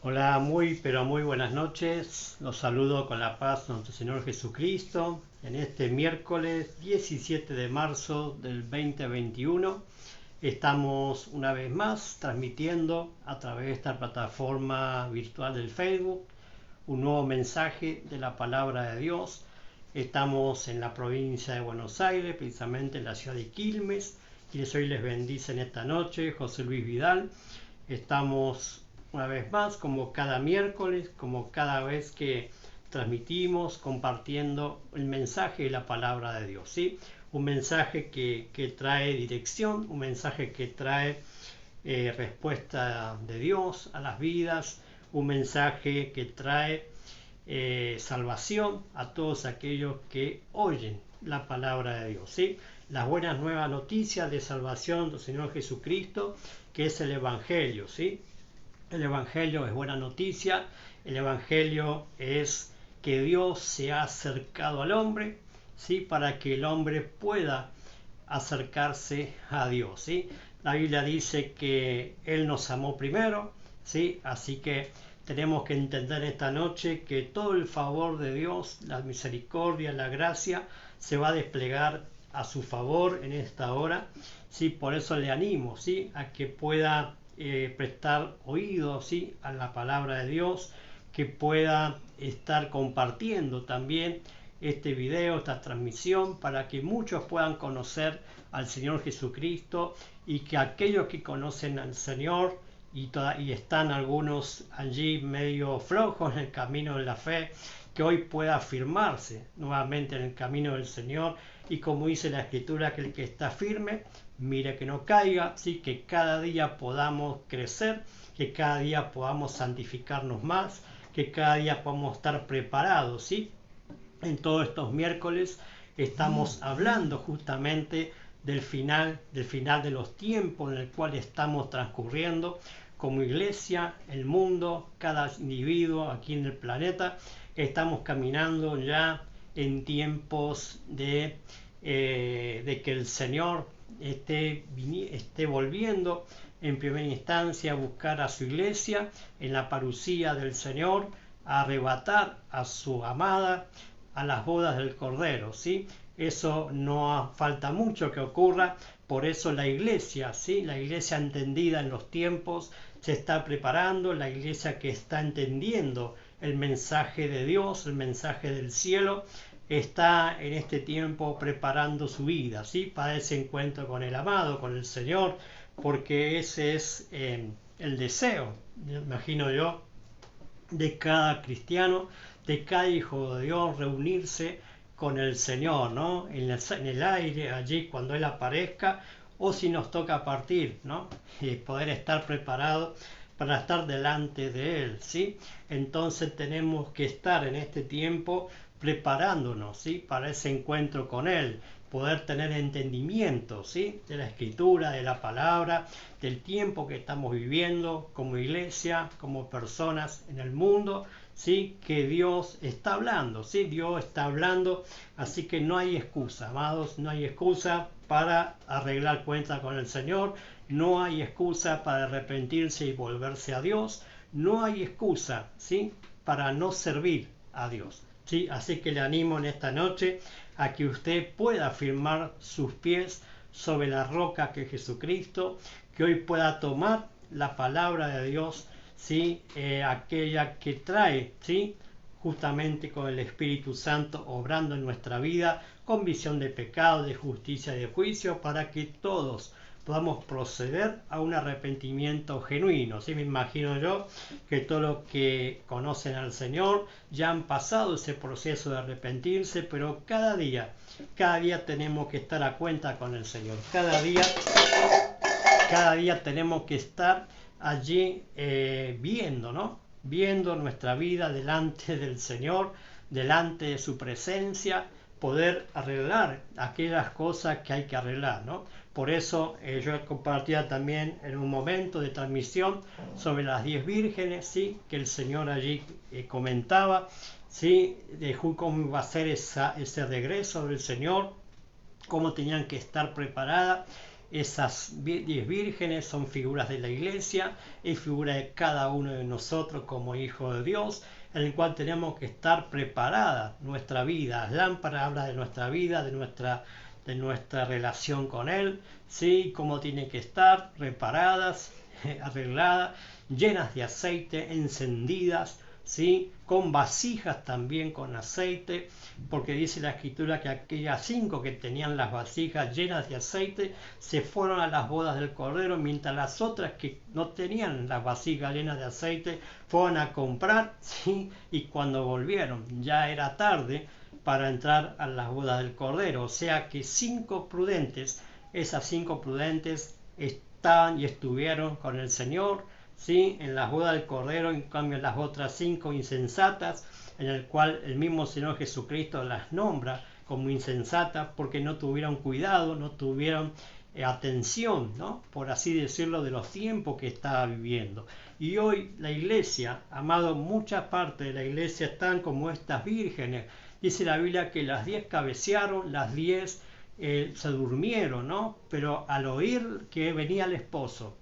Hola, pero muy buenas noches. Los saludo con la paz de nuestro Señor Jesucristo en este miércoles 17 de marzo del 2021. Estamos una vez más transmitiendo a través de esta plataforma virtual del Facebook un nuevo mensaje de la palabra de Dios. Estamos en la provincia de Buenos Aires, precisamente en la ciudad de Quilmes. Quienes hoy les bendicen esta noche, José Luis Vidal. Estamos una vez más, como cada miércoles, como cada vez que transmitimos, compartiendo el mensaje de la palabra de Dios, ¿sí? Un mensaje que trae dirección, un mensaje que trae respuesta de Dios a las vidas, un mensaje que trae salvación a todos aquellos que oyen la palabra de Dios, ¿sí? Las buenas nuevas noticias de salvación del Señor Jesucristo, que es el Evangelio, ¿sí? El Evangelio es buena noticia, el Evangelio es que Dios se ha acercado al hombre, ¿sí? Para que el hombre pueda acercarse a Dios, ¿sí? La Biblia dice que Él nos amó primero, ¿sí? Así que tenemos que entender esta noche que todo el favor de Dios, la misericordia, la gracia, se va a desplegar a su favor en esta hora, ¿sí? Por eso le animo, ¿sí? A que pueda prestar oído, ¿sí? A la palabra de Dios, que pueda estar compartiendo también este video, esta transmisión, para que muchos puedan conocer al Señor Jesucristo y que aquellos que conocen al Señor y están algunos allí medio flojos en el camino de la fe, que hoy pueda afirmarse nuevamente en el camino del Señor y como dice la Escritura, que el que está firme, mire que no caiga, ¿sí? Que cada día podamos crecer, que cada día podamos santificarnos más, que cada día podamos estar preparados, ¿sí? En todos estos miércoles estamos hablando justamente del final de los tiempos en el cual estamos transcurriendo como iglesia, el mundo, cada individuo aquí en el planeta. Estamos caminando ya en tiempos de que el Señor esté volviendo en primera instancia a buscar a su iglesia en la parucía del Señor, a arrebatar a su amada a las bodas del Cordero, ¿sí? Eso no falta mucho que ocurra, por eso la iglesia, ¿sí? La iglesia entendida en los tiempos se está preparando, la iglesia que está entendiendo el mensaje de Dios, el mensaje del cielo, está en este tiempo preparando su vida, ¿sí? Para ese encuentro con el amado, con el Señor, porque ese es el deseo, imagino yo, de cada cristiano, de cada hijo de Dios, reunirse con el Señor, ¿no? En el aire, allí cuando Él aparezca, o si nos toca partir, ¿no? Y poder estar preparados para estar delante de Él, ¿sí? Entonces tenemos que estar en este tiempo preparándonos, ¿sí? Para ese encuentro con Él, poder tener entendimiento, ¿sí? De la escritura, de la palabra, del tiempo que estamos viviendo como iglesia, como personas en el mundo, ¿sí? Que Dios está hablando, ¿sí? Dios está hablando, así que no hay excusa, amados, no hay excusa para arreglar cuentas con el Señor, no hay excusa para arrepentirse y volverse a Dios, no hay excusa, ¿sí? Para no servir a Dios, ¿sí? Así que le animo en esta noche a que usted pueda firmar sus pies sobre la roca que es Jesucristo, que hoy pueda tomar la palabra de Dios, ¿sí? Aquella que trae, ¿sí? Justamente con el Espíritu Santo obrando en nuestra vida, con visión de pecado, de justicia y de juicio, para que todos podamos proceder a un arrepentimiento genuino, ¿sí? Me imagino yo que todos los que conocen al Señor ya han pasado ese proceso de arrepentirse, pero cada día tenemos que estar a cuenta con el Señor, cada día tenemos que estar allí viendo, ¿no? Viendo nuestra vida delante del Señor, delante de su presencia, poder arreglar aquellas cosas que hay que arreglar, ¿no? Por eso yo compartía también en un momento de transmisión sobre las 10 vírgenes, ¿sí? Que el Señor allí comentaba, ¿sí? De cómo iba a ser ese regreso del Señor, cómo tenían que estar preparadas. Esas 10 vírgenes son figuras de la iglesia, es figura de cada uno de nosotros como hijos de Dios, en el cual tenemos que estar preparada nuestra vida. Las lámparas habla de nuestra vida, de nuestra relación con Él, ¿sí? Cómo tiene que estar reparadas, arregladas, llenas de aceite, encendidas, ¿sí? Con vasijas también con aceite, porque dice la escritura que aquellas 5 que tenían las vasijas llenas de aceite se fueron a las bodas del Cordero, mientras las otras que no tenían las vasijas llenas de aceite fueron a comprar, ¿sí? Y cuando volvieron ya era tarde para entrar a las bodas del Cordero. O sea que 5 prudentes, esas 5 prudentes estaban y estuvieron con el Señor, ¿sí? En las bodas del Cordero. En cambio las otras 5 insensatas, en el cual el mismo Señor Jesucristo las nombra como insensatas porque no tuvieron cuidado, no tuvieron atención, ¿no? Por así decirlo, de los tiempos que estaba viviendo. Y hoy la iglesia, amado, mucha parte de la iglesia están como estas vírgenes. Dice la Biblia que las 10 cabecearon, las 10 se durmieron, ¿no? Pero al oír que venía el esposo,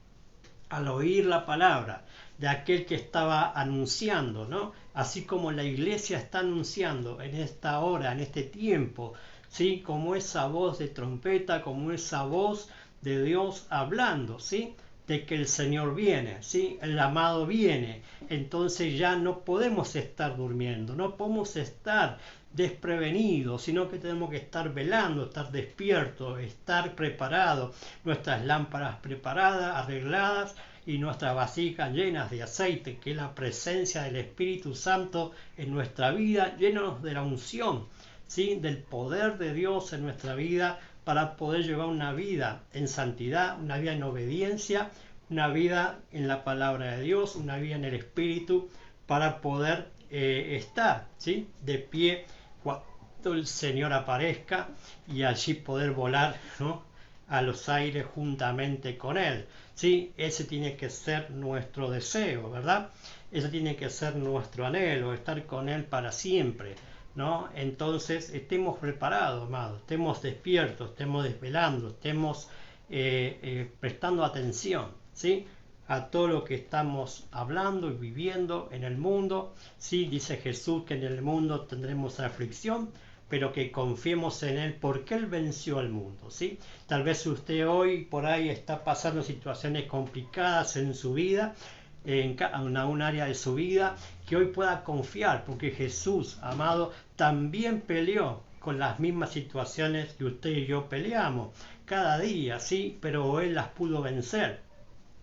al oír la palabra de aquel que estaba anunciando, ¿no? Así como la iglesia está anunciando en esta hora, en este tiempo, ¿sí? Como esa voz de trompeta, como esa voz de Dios hablando, ¿sí? De que el Señor viene, ¿sí? El amado viene. Entonces ya no podemos estar durmiendo, no podemos estar desprevenidos, sino que tenemos que estar velando, estar despiertos, estar preparados, nuestras lámparas preparadas, arregladas y nuestras vasijas llenas de aceite, que es la presencia del Espíritu Santo en nuestra vida, llenos de la unción, ¿sí? Del poder de Dios en nuestra vida, para poder llevar una vida en santidad, una vida en obediencia, una vida en la palabra de Dios, una vida en el Espíritu, para poder estar, ¿sí? De pie cuando el Señor aparezca y allí poder volar, ¿no? A los aires juntamente con Él, ¿sí? Ese tiene que ser nuestro deseo, ¿verdad? Ese tiene que ser nuestro anhelo, estar con Él para siempre, ¿no? Entonces estemos preparados, amados, estemos despiertos, estemos desvelando, estemos prestando atención, ¿sí? A todo lo que estamos hablando y viviendo en el mundo, ¿sí? Dice Jesús que en el mundo tendremos aflicción, pero que confiemos en Él porque Él venció al mundo, ¿sí? Tal vez usted hoy por ahí está pasando situaciones complicadas en su vida, en un área de su vida, que hoy pueda confiar, porque Jesús, amado, también peleó con las mismas situaciones que usted y yo peleamos cada día, ¿sí? Pero Él las pudo vencer,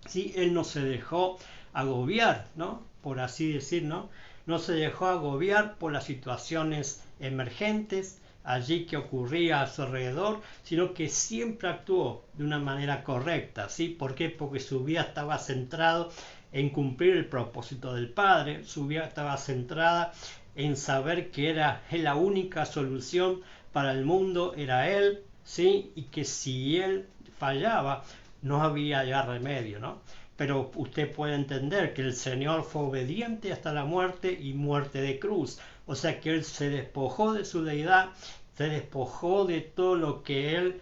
¿sí? Él no se dejó agobiar, ¿no? Por así decir, ¿no? No se dejó agobiar por las situaciones emergentes allí que ocurría a su alrededor, sino que siempre actuó de una manera correcta, ¿sí? ¿Por qué? Porque su vida estaba centrada en cumplir el propósito del Padre, su vida estaba centrada en saber que era la única solución para el mundo, era Él, ¿sí? Y que si Él fallaba, no había ya remedio, ¿no? Pero usted puede entender que el Señor fue obediente hasta la muerte y muerte de cruz. O sea que Él se despojó de su deidad, se despojó de todo lo que Él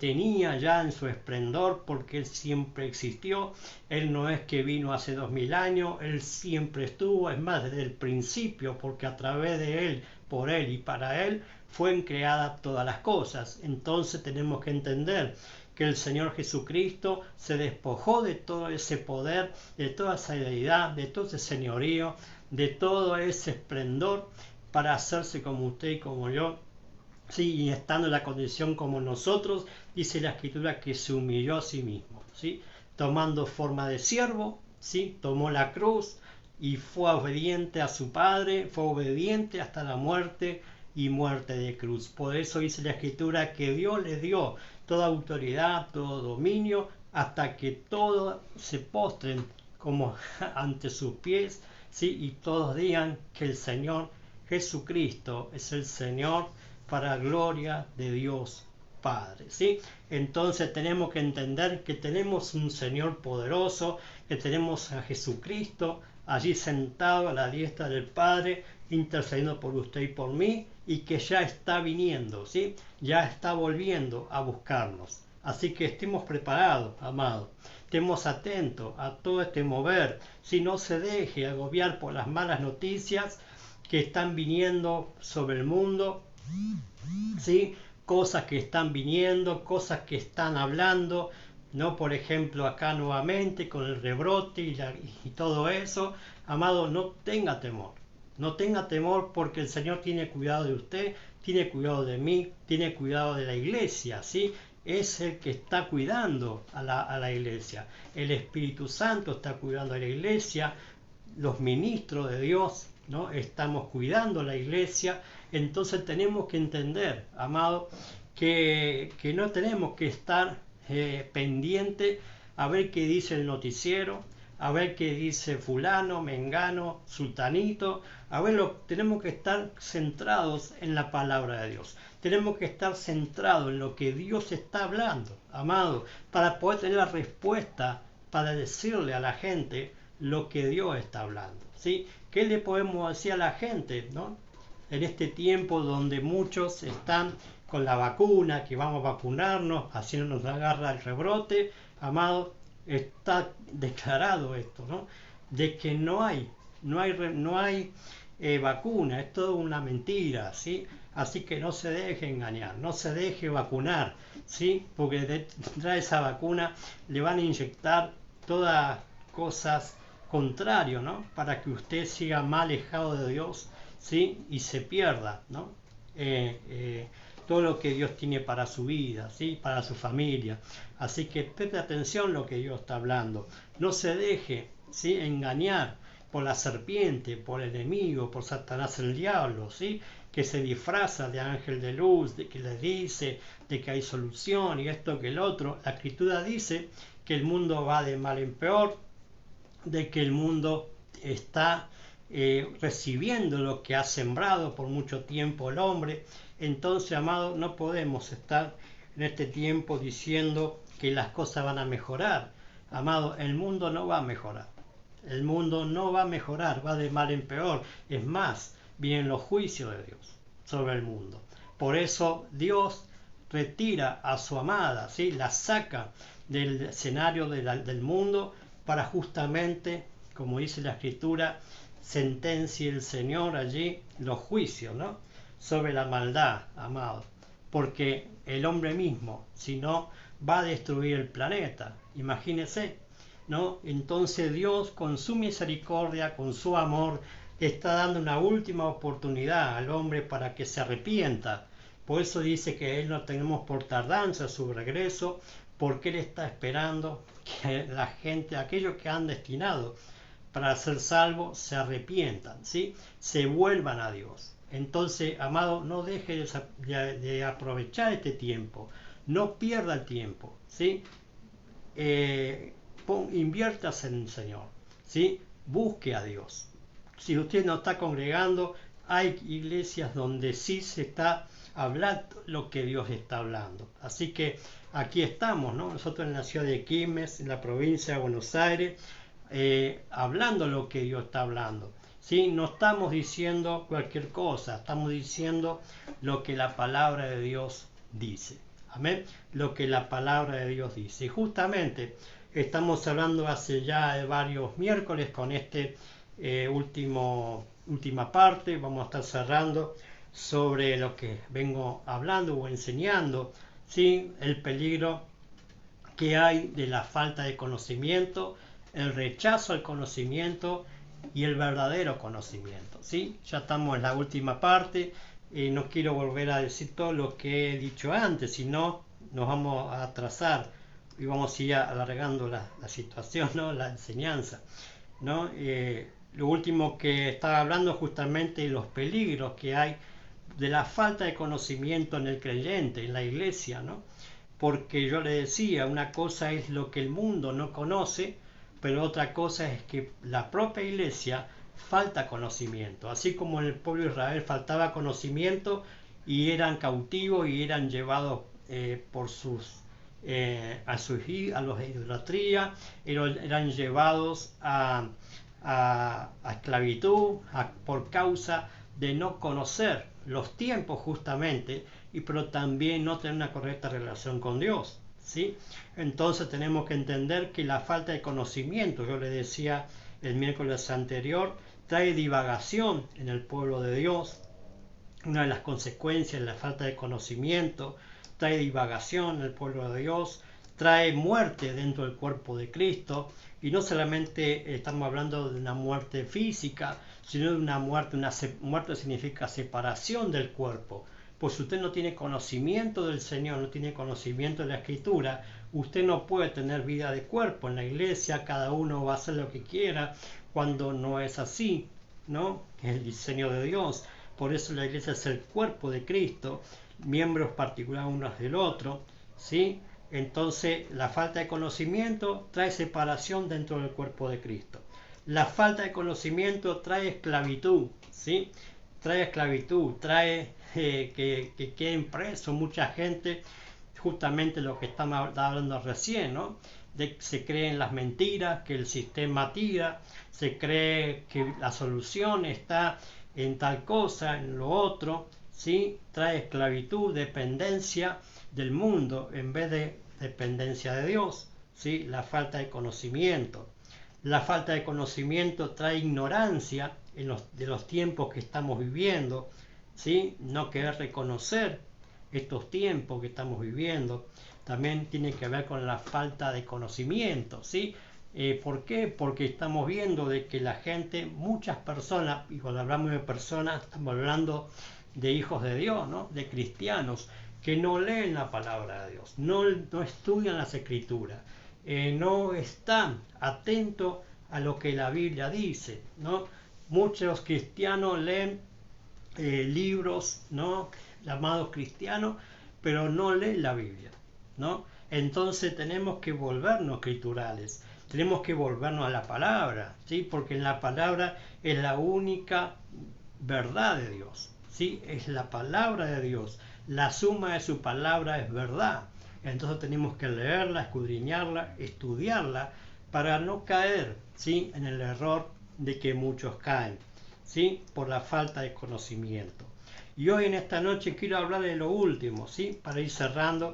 tenía ya en su esplendor, porque Él siempre existió. Él no es que vino hace 2000 años, Él siempre estuvo, es más, desde el principio, porque a través de Él, por Él y para Él, fueron creadas todas las cosas. Entonces tenemos que entender que el Señor Jesucristo se despojó de todo ese poder, de toda esa deidad, de todo ese señorío, de todo ese esplendor, para hacerse como usted y como yo, ¿sí? Y estando en la condición como nosotros, dice la Escritura que se humilló a sí mismo, ¿sí? Tomando forma de siervo, ¿sí? Tomó la cruz y fue obediente a su Padre, fue obediente hasta la muerte y muerte de cruz. Por eso dice la Escritura que Dios le dio toda autoridad, todo dominio, hasta que todos se postren como ante sus pies, ¿sí? Y todos digan que el Señor Jesucristo es el Señor, para gloria de Dios Padre, ¿sí? Entonces tenemos que entender que tenemos un Señor poderoso, que tenemos a Jesucristo allí sentado a la diestra del Padre, intercediendo por usted y por mí, y que ya está viniendo, ¿sí? Ya está volviendo a buscarnos. Así que estemos preparados, amados. Estemos atentos a todo este mover. Si no se deje agobiar por las malas noticias que están viniendo sobre el mundo, ¿sí? Cosas que están viniendo, cosas que están hablando, ¿no? Por ejemplo, acá nuevamente con el rebrote y todo eso. Amado, no tenga temor. No tenga temor porque el Señor tiene cuidado de usted, tiene cuidado de mí, tiene cuidado de la iglesia, ¿sí? Es el que está cuidando a la iglesia. El Espíritu Santo está cuidando a la iglesia, los ministros de Dios, ¿no? Estamos cuidando la iglesia. Entonces tenemos que entender, amado, que no tenemos que estar pendiente a ver qué dice el noticiero, a ver qué dice fulano, mengano, sultanito. Tenemos que estar centrados en la palabra de Dios. Tenemos que estar centrados en lo que Dios está hablando, amado, para poder tener la respuesta para decirle a la gente lo que Dios está hablando, ¿sí? ¿Qué le podemos decir a la gente, ¿no? En este tiempo donde muchos están con la vacuna, que vamos a vacunarnos, así no nos agarra el rebrote, amado, está declarado esto, ¿no? De que no hay vacuna, es todo una mentira, ¿sí? Así que no se deje engañar, no se deje vacunar, ¿sí? Porque detrás de esa vacuna le van a inyectar todas cosas contrarias, ¿no? Para que usted siga más alejado de Dios, ¿sí? Y se pierda, ¿no? Todo lo que Dios tiene para su vida, ¿sí? Para su familia. Así que preste atención a lo que Dios está hablando. No se deje, ¿sí? Engañar por la serpiente, por el enemigo, por Satanás el diablo, ¿sí? Que se disfraza de ángel de luz, de que le dice de que hay solución y esto que el otro. La Escritura dice que el mundo va de mal en peor, de que el mundo está recibiendo lo que ha sembrado por mucho tiempo el hombre. Entonces, amado, no podemos estar en este tiempo diciendo que las cosas van a mejorar. Amado, el mundo no va a mejorar. El mundo no va a mejorar, va de mal en peor. Es más, vienen los juicios de Dios sobre el mundo. Por eso Dios retira a su amada, ¿sí? La saca del escenario del mundo para justamente, como dice la Escritura, sentencie el Señor allí los juicios, ¿no? Sobre la maldad, amado. Porque el hombre mismo, si no, va a destruir el planeta. Imagínese, ¿no? Entonces Dios, con su misericordia, con su amor, está dando una última oportunidad al hombre para que se arrepienta. Por eso dice que Él no tenemos por tardanza su regreso, porque Él está esperando que la gente, aquellos que han destinado para ser salvos, se arrepientan, ¿sí? Se vuelvan a Dios. Entonces, amado, no deje de aprovechar este tiempo, no pierda el tiempo, ¿sí? Inviértase en el Señor, ¿sí? Busque a Dios. Si usted no está congregando, hay iglesias donde sí se está hablando lo que Dios está hablando. Así que aquí estamos, ¿no? Nosotros en la ciudad de Quilmes, en la provincia de Buenos Aires, hablando lo que Dios está hablando. ¿Sí? No estamos diciendo cualquier cosa, estamos diciendo lo que la palabra de Dios dice. Amén. Lo que la palabra de Dios dice. Y justamente estamos hablando hace ya varios miércoles con este última parte. Vamos a estar cerrando sobre lo que vengo hablando o enseñando, ¿sí? El peligro que hay de la falta de conocimiento, el rechazo al conocimiento y el verdadero conocimiento, ¿sí? Ya estamos en la última parte. No quiero volver a decir todo lo que he dicho antes, sino nos vamos a atrasar y vamos a ir alargando la situación, ¿no? La enseñanza, ¿no? Lo último que estaba hablando justamente de los peligros que hay de la falta de conocimiento en el creyente, en la iglesia, ¿no? Porque yo le decía, una cosa es lo que el mundo no conoce, pero otra cosa es que la propia iglesia falta conocimiento, así como en el pueblo de Israel faltaba conocimiento y eran cautivos y eran llevados por a los de idolatría, eran llevados a esclavitud por causa de no conocer los tiempos justamente, pero también no tener una correcta relación con Dios, ¿sí? Entonces tenemos que entender que la falta de conocimiento, yo le decía el miércoles anterior, trae divagación en el pueblo de Dios. Una de las consecuencias de la falta de conocimiento trae divagación en el pueblo de Dios, trae muerte dentro del cuerpo de Cristo, y no solamente estamos hablando de una muerte física, sino de una muerte significa separación del cuerpo. Pues si usted no tiene conocimiento del Señor, no tiene conocimiento de la Escritura, usted no puede tener vida de cuerpo. En la iglesia cada uno va a hacer lo que quiera, cuando no es así, ¿no? Es el diseño de Dios. Por eso la iglesia es el cuerpo de Cristo, miembros particulares unos del otro, ¿sí? Entonces la falta de conocimiento trae separación dentro del cuerpo de Cristo. La falta de conocimiento trae esclavitud, ¿sí? Trae esclavitud, trae que queden presos mucha gente, justamente lo que estamos hablando recién, ¿no? Se creen las mentiras, que el sistema tira, se cree que la solución está en tal cosa, en lo otro, ¿sí? Trae esclavitud, dependencia del mundo en vez de dependencia de Dios, ¿sí? La falta de conocimiento. La falta de conocimiento trae ignorancia de los tiempos que estamos viviendo, ¿sí? No querer reconocer estos tiempos que estamos viviendo. También tiene que ver con la falta de conocimiento, ¿sí? ¿Por qué? Porque estamos viendo de que la gente, muchas personas, y cuando hablamos de personas, estamos hablando de hijos de Dios, ¿no? De cristianos, que no leen la palabra de Dios, no estudian las escrituras, no están atentos a lo que la Biblia dice, ¿no? Muchos cristianos leen libros, ¿no? Llamados cristianos, pero no leen la Biblia, ¿no? Entonces tenemos que volvernos escriturales, tenemos que volvernos a la palabra, ¿sí? Porque en la palabra es la única verdad de Dios, ¿sí? Es la palabra de Dios, la suma de su palabra es verdad. Entonces tenemos que leerla, escudriñarla, estudiarla, para no caer, ¿sí? En el error de que muchos caen, ¿sí? Por la falta de conocimiento. Y hoy en esta noche quiero hablar de lo último, ¿sí? Para ir cerrando,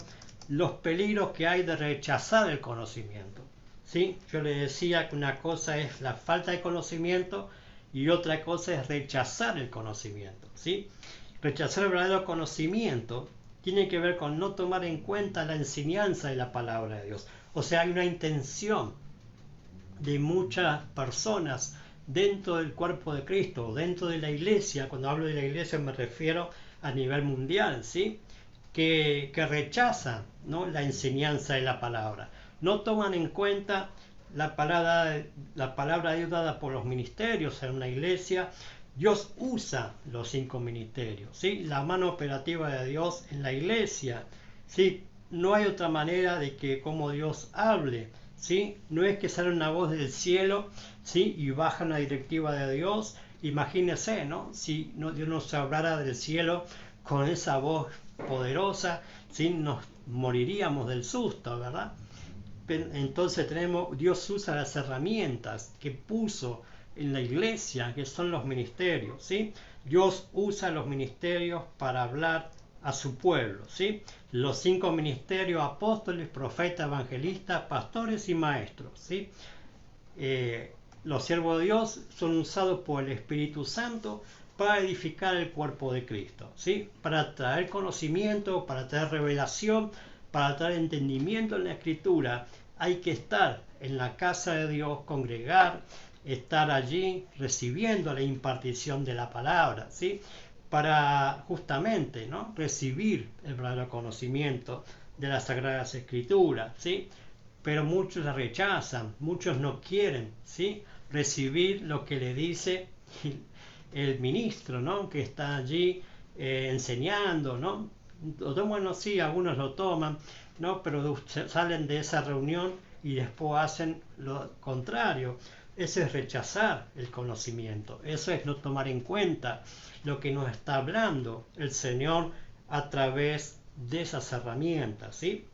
los peligros que hay de rechazar el conocimiento, ¿sí? Yo le decía que una cosa es la falta de conocimiento y otra cosa es rechazar el conocimiento, ¿sí? Rechazar el verdadero conocimiento tiene que ver con no tomar en cuenta la enseñanza de la palabra de Dios. O sea, hay una intención de muchas personas dentro del cuerpo de Cristo, dentro de la iglesia. Cuando hablo de la iglesia me refiero a nivel mundial, ¿sí? Que rechazan, ¿no? La enseñanza de la palabra. No toman en cuenta la palabra de Dios dada por los ministerios en una iglesia. Dios usa los 5 ministerios, ¿sí? La mano operativa de Dios en la iglesia, ¿sí? No hay otra manera de que como Dios hable, ¿sí? No es que sale una voz del cielo, ¿sí? Y baja una directiva de Dios. Imagínense, ¿no? Si Dios nos hablara del cielo con esa voz poderosa, ¿sí? Nos moriríamos del susto, ¿verdad? Entonces Dios usa las herramientas que puso en la iglesia, que son los ministerios, ¿sí? Dios usa los ministerios para hablar a su pueblo, ¿sí? Los 5 ministerios: apóstoles, profetas, evangelistas, pastores y maestros, ¿sí? Los siervos de Dios son usados por el Espíritu Santo para edificar el cuerpo de Cristo, ¿sí? Para traer conocimiento, para traer revelación, para traer entendimiento en la Escritura. Hay que estar en la casa de Dios, congregar, estar allí recibiendo la impartición de la palabra, ¿sí? Para justamente, ¿no? Recibir el verdadero conocimiento de las Sagradas Escrituras, ¿sí? Pero muchos la rechazan, muchos no quieren, ¿sí? Recibir lo que le dice el ministro, ¿no? Que está allí enseñando, ¿no? Bueno, sí, algunos lo toman, ¿no? Pero salen de esa reunión y después hacen lo contrario. Eso es rechazar el conocimiento, eso es no tomar en cuenta lo que nos está hablando el Señor a través de esas herramientas, ¿sí?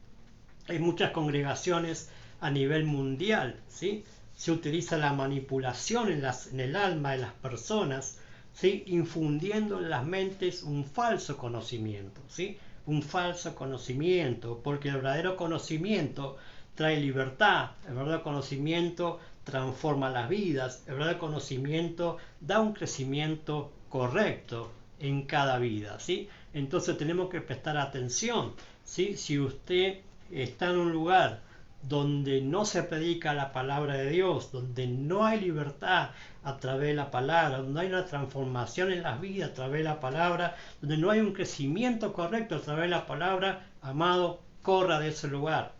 Hay muchas congregaciones a nivel mundial, ¿sí? Se utiliza la manipulación en el alma de las personas, ¿sí? Infundiendo en las mentes un falso conocimiento, ¿sí? un falso conocimiento, porque el verdadero conocimiento trae libertad, el verdadero conocimiento transforma las vidas, el verdadero conocimiento da un crecimiento correcto en cada vida, ¿sí? Entonces tenemos que prestar atención, ¿sí? Si usted está en un lugar donde no se predica la palabra de Dios, donde no hay libertad a través de la palabra, donde no hay una transformación en las vidas a través de la palabra, donde no hay un crecimiento correcto a través de la palabra, amado, corra de ese lugar,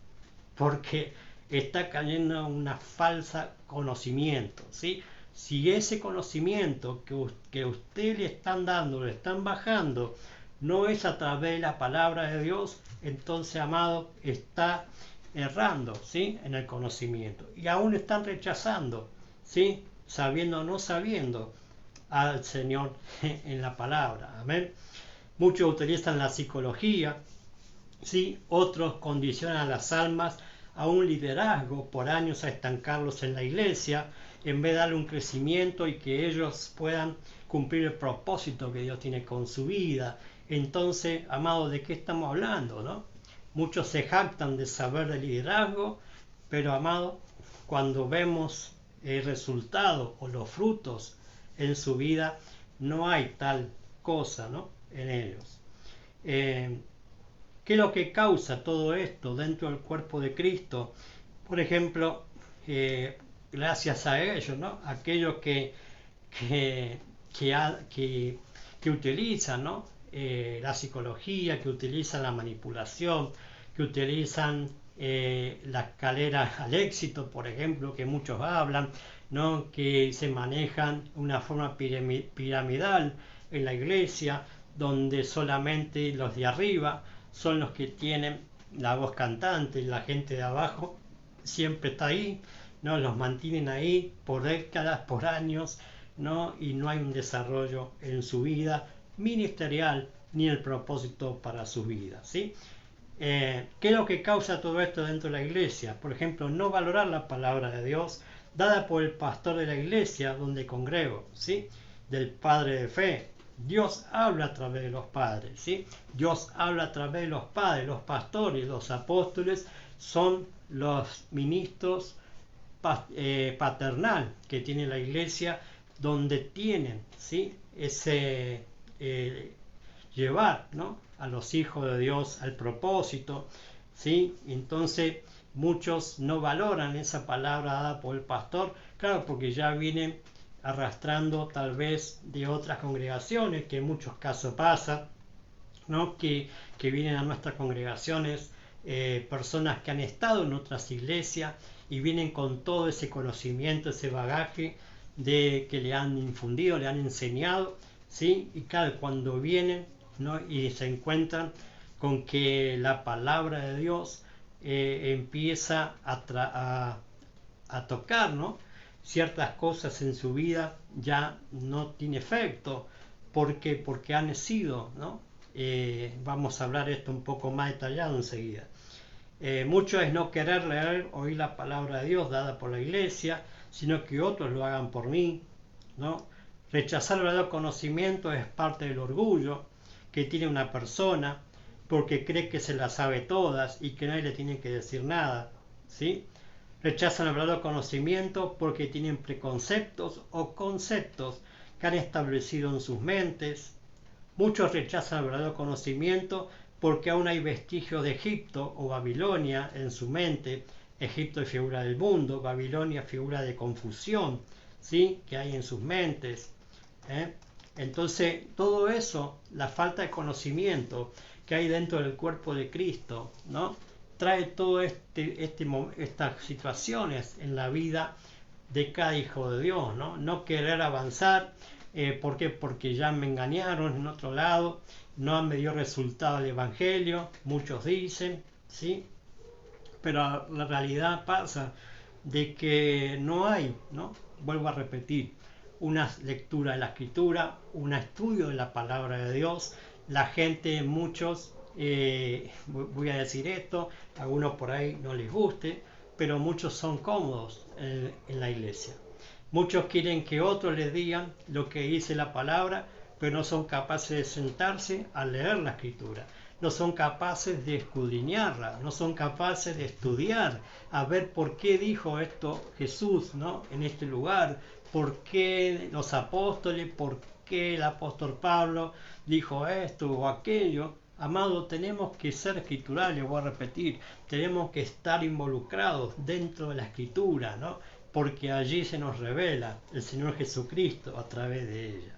porque está cayendo en una falsa conocimiento, ¿sí? Si ese conocimiento que usted le están dando, le están bajando, no es a través de la palabra de Dios, entonces, amado, está errando, ¿sí? En el conocimiento. Y aún están rechazando, ¿sí? Sabiendo o no sabiendo al Señor en la palabra. Amén. Muchos utilizan la psicología, ¿sí? Otros condicionan a las almas a un liderazgo por años a estancarlos en la iglesia, en vez de darle un crecimiento y que ellos puedan cumplir el propósito que Dios tiene con su vida. Entonces, amado, ¿de qué estamos hablando, no? Muchos se jactan de saber de liderazgo, pero, amado, cuando vemos el resultado o los frutos en su vida, no hay tal cosa, ¿no? En ellos. ¿Qué es lo que causa todo esto dentro del cuerpo de Cristo? Por ejemplo, gracias a ellos, ¿no? Aquellos que utilizan, ¿no? La psicología, que utilizan la manipulación, que utilizan la escalera al éxito, por ejemplo, que muchos hablan, ¿no? Que se manejan una forma piramidal en la iglesia, donde solamente los de arriba son los que tienen la voz cantante, la gente de abajo siempre está ahí, ¿no? Los mantienen ahí por décadas, por años, ¿no? Y no hay un desarrollo en su vida ministerial ni el propósito para su vida, ¿sí? ¿Qué es lo que causa todo esto dentro de la iglesia? Por ejemplo, no valorar la palabra de Dios dada por el pastor de la iglesia donde congrego, ¿sí? Del padre de fe. Dios habla a través de los padres, ¿sí? Dios habla a través de los padres, los pastores, los apóstoles son los ministros paternal que tiene la iglesia, donde tienen, ¿sí? Ese llevar, ¿no? A los hijos de Dios al propósito, ¿sí? Entonces muchos no valoran esa palabra dada por el pastor, claro, porque ya vienen arrastrando tal vez de otras congregaciones, que en muchos casos pasa, ¿no? Que vienen a nuestras congregaciones personas que han estado en otras iglesias y vienen con todo ese conocimiento, ese bagaje de que le han infundido, le han enseñado, ¿sí? Y claro, cuando vienen, ¿no? Y se encuentran con que la palabra de Dios empieza a tocar, ¿no? Ciertas cosas en su vida ya no tiene efecto porque han sido, ¿no? Vamos a hablar esto un poco más detallado enseguida. Mucho es no querer leer, oír la palabra de Dios dada por la iglesia, sino que otros lo hagan por mí, ¿no? Rechazar el verdadero conocimiento es parte del orgullo que tiene una persona porque cree que se las sabe todas y que nadie le tiene que decir nada, ¿sí? Rechazan el verdadero conocimiento porque tienen preconceptos o conceptos que han establecido en sus mentes. Muchos rechazan el verdadero conocimiento porque aún hay vestigios de Egipto o Babilonia en su mente. Egipto es figura del mundo, Babilonia figura de confusión, ¿sí? Que hay en sus mentes. Entonces, todo eso, la falta de conocimiento que hay dentro del cuerpo de Cristo, ¿no? Trae todas estas situaciones en la vida de cada hijo de Dios, ¿no? No querer avanzar, ¿por qué? Porque ya me engañaron en otro lado, no me dio resultado el evangelio, muchos dicen, ¿sí? Pero la realidad pasa de que no hay, ¿no? Vuelvo a repetir, una lectura de la escritura, un estudio de la palabra de Dios. La gente, muchos, voy a decir esto, a algunos por ahí no les guste, pero muchos son cómodos en la iglesia. Muchos quieren que otros les digan lo que dice la palabra, pero no son capaces de sentarse a leer la escritura. no son capaces de escudriñarla, no son capaces de estudiar, a ver por qué dijo esto Jesús, ¿no? En este lugar, por qué los apóstoles, por qué el apóstol Pablo dijo esto o aquello. Amado, tenemos que ser escriturales, voy a repetir, tenemos que estar involucrados dentro de la escritura, ¿no? Porque allí se nos revela el Señor Jesucristo a través de ella.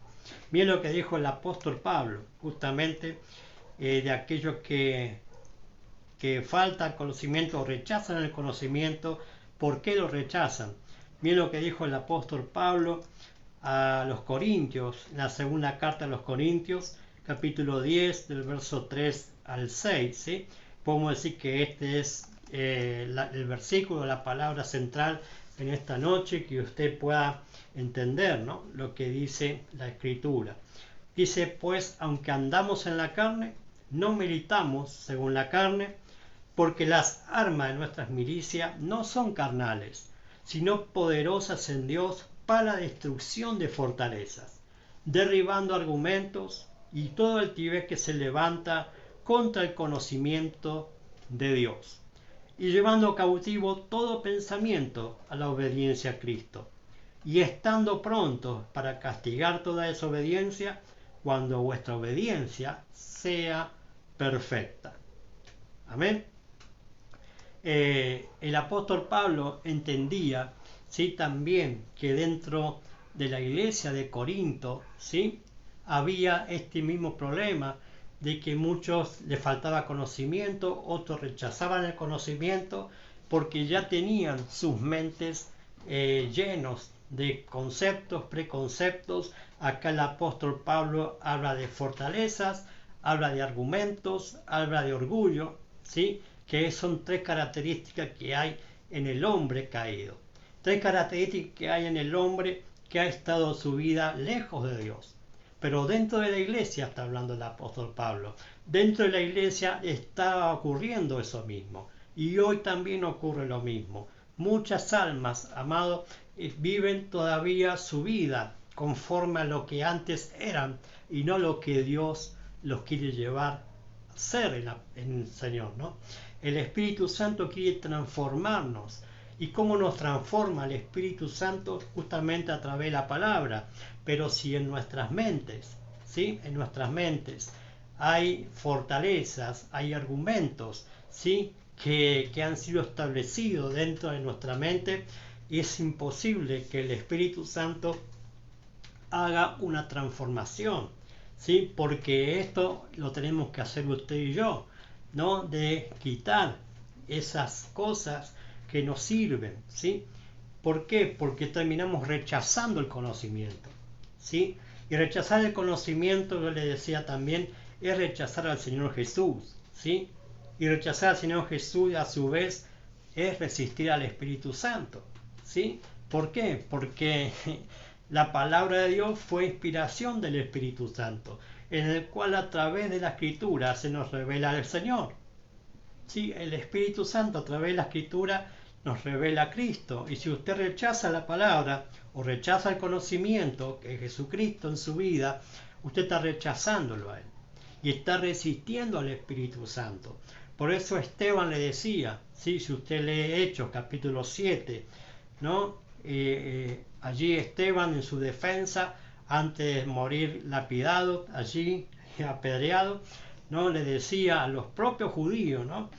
Miren lo que dijo el apóstol Pablo, justamente de aquellos que falta conocimiento o rechazan el conocimiento. ¿Por qué lo rechazan? Miren lo que dijo el apóstol Pablo a los Corintios, en la segunda carta a los Corintios, capítulo 10, del verso 3 al 6, ¿sí? Podemos decir que este es el versículo, la palabra central en esta noche, que usted pueda entender, ¿no? Lo que dice la Escritura. Dice, pues, aunque andamos en la carne, no militamos según la carne, porque las armas de nuestras milicias no son carnales, sino poderosas en Dios para la destrucción de fortalezas, derribando argumentos y todo altivez que se levanta contra el conocimiento de Dios, y llevando cautivo todo pensamiento a la obediencia a Cristo, y estando prontos para castigar toda desobediencia cuando vuestra obediencia sea perfecta. Amén. El apóstol Pablo entendía, ¿sí?, también que dentro de la iglesia de Corinto, ¿sí?, había este mismo problema de que muchos les faltaba conocimiento, otros rechazaban el conocimiento porque ya tenían sus mentes llenos de conceptos, preconceptos. Acá el apóstol Pablo habla de fortalezas, habla de argumentos, habla de orgullo, ¿sí?, que son tres características que hay en el hombre caído. Tres características que hay en el hombre que ha estado su vida lejos de Dios. Pero dentro de la iglesia, está hablando el apóstol Pablo, dentro de la iglesia está ocurriendo eso mismo. Y hoy también ocurre lo mismo. Muchas almas, amados, viven todavía su vida conforme a lo que antes eran y no lo que Dios los quiere llevar a ser en el Señor, ¿no? El Espíritu Santo quiere transformarnos. ¿Y cómo nos transforma el Espíritu Santo? Justamente a través de la palabra. Pero si en nuestras mentes, ¿sí?, en nuestras mentes hay fortalezas, hay argumentos, ¿sí?, que han sido establecidos dentro de nuestra mente, es imposible que el Espíritu Santo haga una transformación, ¿sí?, porque esto lo tenemos que hacer usted y yo, ¿no?, de quitar esas cosas que nos sirven, ¿sí? ¿Por qué? Porque terminamos rechazando el conocimiento, ¿sí? Y rechazar el conocimiento, yo le decía también, es rechazar al Señor Jesús, ¿sí? Y rechazar al Señor Jesús a su vez es resistir al Espíritu Santo, ¿sí? ¿Por qué? Porque la palabra de Dios fue inspiración del Espíritu Santo, en el cual a través de la Escritura se nos revela el Señor. Sí, el Espíritu Santo a través de la Escritura nos revela a Cristo. Y si usted rechaza la palabra o rechaza el conocimiento que es Jesucristo en su vida, usted está rechazándolo a Él y está resistiendo al Espíritu Santo. Por eso Esteban le decía, ¿sí?, si usted lee Hechos capítulo 7, ¿no? Allí Esteban en su defensa, antes de morir lapidado, allí apedreado, ¿no?, le decía a los propios judíos, ¿no?,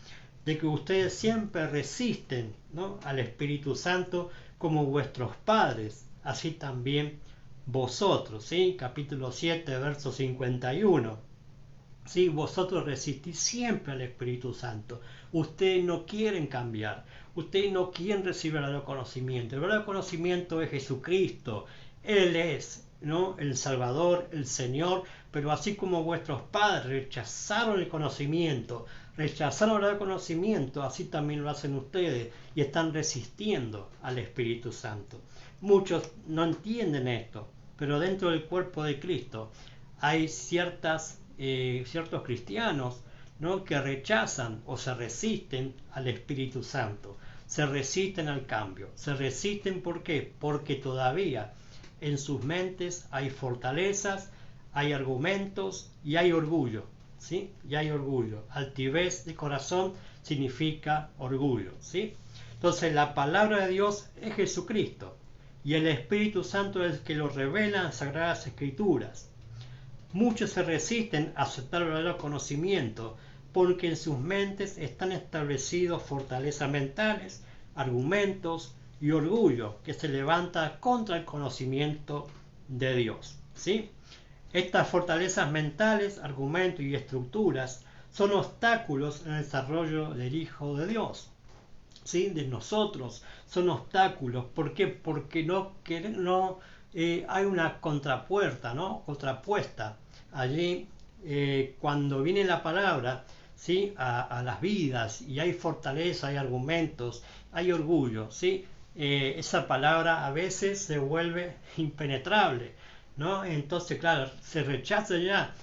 de que ustedes siempre resisten, ¿no?, al Espíritu Santo como vuestros padres, así también vosotros, ¿sí? Capítulo 7, verso 51. ¿Sí? Vosotros resistís siempre al Espíritu Santo. Ustedes no quieren cambiar. Ustedes no quieren recibir el verdadero conocimiento. El verdadero conocimiento es Jesucristo. Él es, ¿no?, el Salvador, el Señor. Pero así como vuestros padres rechazaron el conocimiento, rechazaron el conocimiento, así también lo hacen ustedes y están resistiendo al Espíritu Santo. Muchos no entienden esto, pero dentro del cuerpo de Cristo hay ciertos cristianos, ¿no?, que rechazan o se resisten al Espíritu Santo, se resisten al cambio, se resisten. ¿Por qué? Porque todavía en sus mentes hay fortalezas, hay argumentos y hay orgullo, ¿sí? Y hay orgullo. Altivez de corazón significa orgullo, ¿sí? Entonces la palabra de Dios es Jesucristo y el Espíritu Santo es el que lo revela en las Sagradas Escrituras. Muchos se resisten a aceptar el verdadero conocimiento porque en sus mentes están establecidos fortalezas mentales, argumentos y orgullo que se levanta contra el conocimiento de Dios, ¿sí? Estas fortalezas mentales, argumentos y estructuras son obstáculos en el desarrollo del Hijo de Dios, ¿sí? De nosotros, son obstáculos. ¿Por qué? Porque no hay una contrapuerta, ¿no? Contrapuesta allí cuando viene la palabra, ¿sí? A las vidas, y hay fortaleza, hay argumentos, hay orgullo, ¿sí? Esa palabra a veces se vuelve impenetrable, ¿no? Entonces, claro, se rechaza ya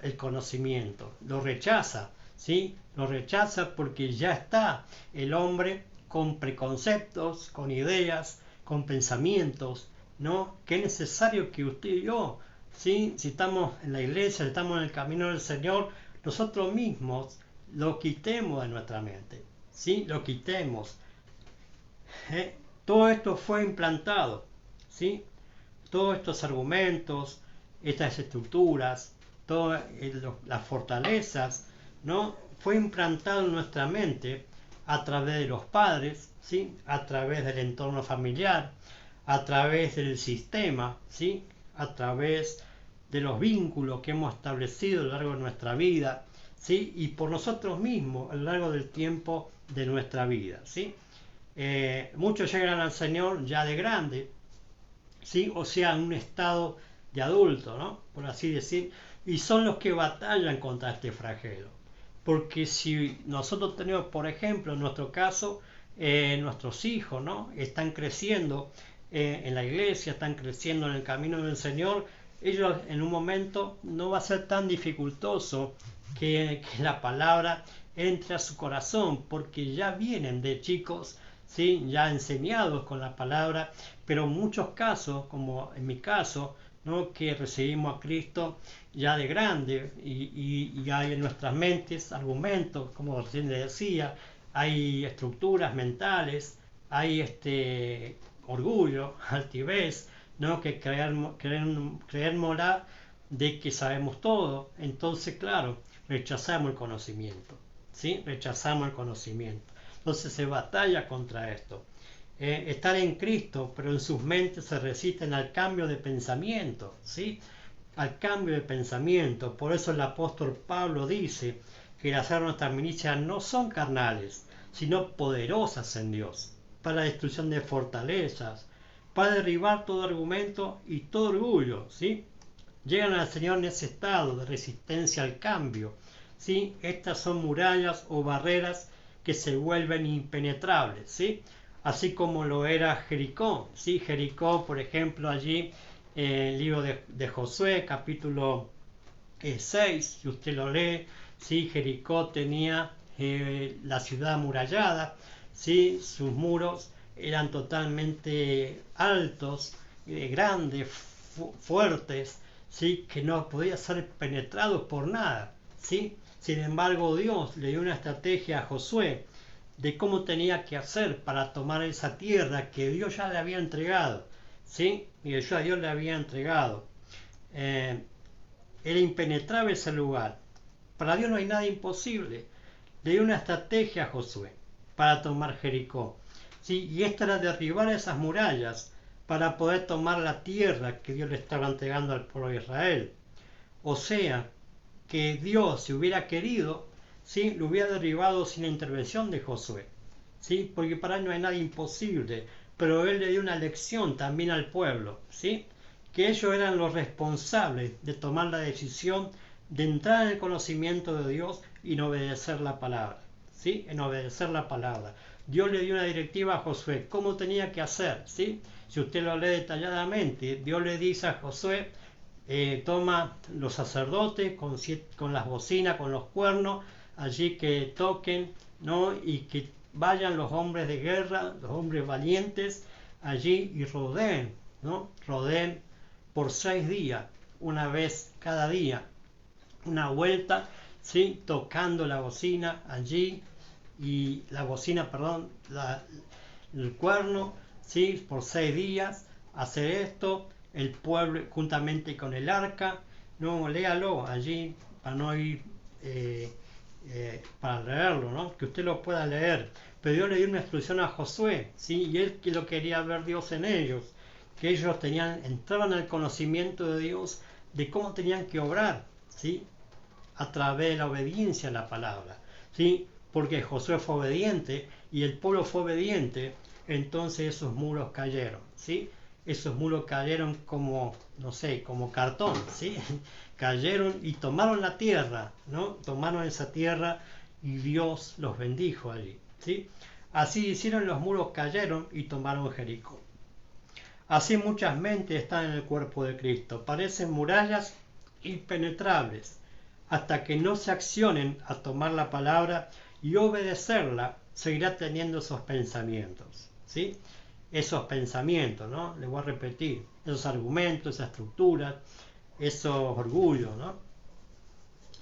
el conocimiento, lo rechaza, ¿sí? Lo rechaza porque ya está el hombre con preconceptos, con ideas, con pensamientos, ¿no? Que es necesario que usted y yo, ¿sí? Si estamos en la iglesia, estamos en el camino del Señor, nosotros mismos lo quitemos de nuestra mente, ¿sí? Lo quitemos. Todo esto fue implantado, ¿sí? Todos estos argumentos, estas estructuras, todas las fortalezas, ¿no? Fue implantado en nuestra mente a través de los padres, ¿sí? A través del entorno familiar, a través del sistema, ¿sí? A través de los vínculos que hemos establecido a lo largo de nuestra vida, ¿sí? Y por nosotros mismos a lo largo del tiempo de nuestra vida, ¿sí? Muchos llegan al Señor ya de grande, ¿sí? O sea, en un estado de adulto, ¿no? Por así decir, y son los que batallan contra este flagelo. Porque si nosotros tenemos, por ejemplo, en nuestro caso, nuestros hijos, ¿no? Están creciendo en la iglesia, están creciendo en el camino del Señor, ellos en un momento no va a ser tan dificultoso que la palabra entre a su corazón, porque ya vienen de chicos, ¿sí? Ya enseñados con la palabra, pero en muchos casos, como en mi caso, ¿no? Que recibimos a Cristo ya de grande y hay en nuestras mentes argumentos, como recién le decía, hay estructuras mentales, hay orgullo, altivez, ¿no? Que creernos de que sabemos todo. Entonces, claro, rechazamos el conocimiento, ¿sí? Rechazamos el conocimiento. Entonces se batalla contra esto. Estar en Cristo, pero en sus mentes se resisten al cambio de pensamiento, ¿sí? Al cambio de pensamiento. Por eso el apóstol Pablo dice que las armas de nuestra milicia no son carnales, sino poderosas en Dios, para la destrucción de fortalezas, para derribar todo argumento y todo orgullo, ¿sí? Llegan al Señor en ese estado de resistencia al cambio, ¿sí? Estas son murallas o barreras que se vuelven impenetrables, ¿sí? Así como lo era Jericó, ¿sí? Jericó, por ejemplo, allí en el libro de Josué, capítulo 6, si usted lo lee, ¿sí? Jericó tenía la ciudad amurallada, ¿sí? Sus muros eran totalmente altos, grandes, fuertes, ¿sí? Que no podía ser penetrados por nada, ¿sí? Sin embargo, Dios le dio una estrategia a Josué de cómo tenía que hacer para tomar esa tierra que Dios ya le había entregado, ¿sí? Y ya Dios le había entregado. Era impenetrable ese lugar. Para Dios no hay nada imposible. Le dio una estrategia a Josué para tomar Jericó, ¿sí? Y esta era derribar esas murallas para poder tomar la tierra que Dios le estaba entregando al pueblo de Israel. O sea, que Dios, si hubiera querido, ¿sí? Lo hubiera derribado sin la intervención de Josué, ¿sí? Porque para él no hay nada imposible, pero él le dio una lección también al pueblo, ¿sí? Que ellos eran los responsables de tomar la decisión de entrar en el conocimiento de Dios y en obedecer la palabra, ¿sí? En obedecer la palabra. Dios le dio una directiva a Josué, cómo tenía que hacer, ¿sí? Si usted lo lee detalladamente, Dios le dice a Josué, toma los sacerdotes con las bocinas, con los cuernos, allí que toquen, ¿no? Y que vayan los hombres de guerra, los hombres valientes, allí y rodeen, ¿no? Rodeen por 6 días, una vez cada día, una vuelta, ¿sí? Tocando la bocina allí, y la bocina, perdón, el cuerno, ¿sí? Por 6 días, hacer esto, el pueblo juntamente con el arca. No, léalo allí para no ir, para leerlo, ¿no? Que usted lo pueda leer. Pero yo le di una instrucción a Josué, ¿sí? Y él que lo quería ver Dios en ellos, que ellos entraban al conocimiento de Dios, de cómo tenían que obrar, ¿sí? A través de la obediencia a la palabra, ¿sí? Porque Josué fue obediente y el pueblo fue obediente, entonces esos muros cayeron, ¿sí? Esos muros cayeron como, no sé, como cartón, ¿sí? Cayeron y tomaron la tierra, ¿no? Tomaron esa tierra y Dios los bendijo allí, ¿sí? Así hicieron, los muros cayeron y tomaron Jericó. Así muchas mentes están en el cuerpo de Cristo, parecen murallas impenetrables, hasta que no se accionen a tomar la palabra y obedecerla, seguirá teniendo esos pensamientos, ¿sí? Esos pensamientos, ¿no? Les voy a repetir, esos argumentos, esas estructuras, esos orgullos, ¿no?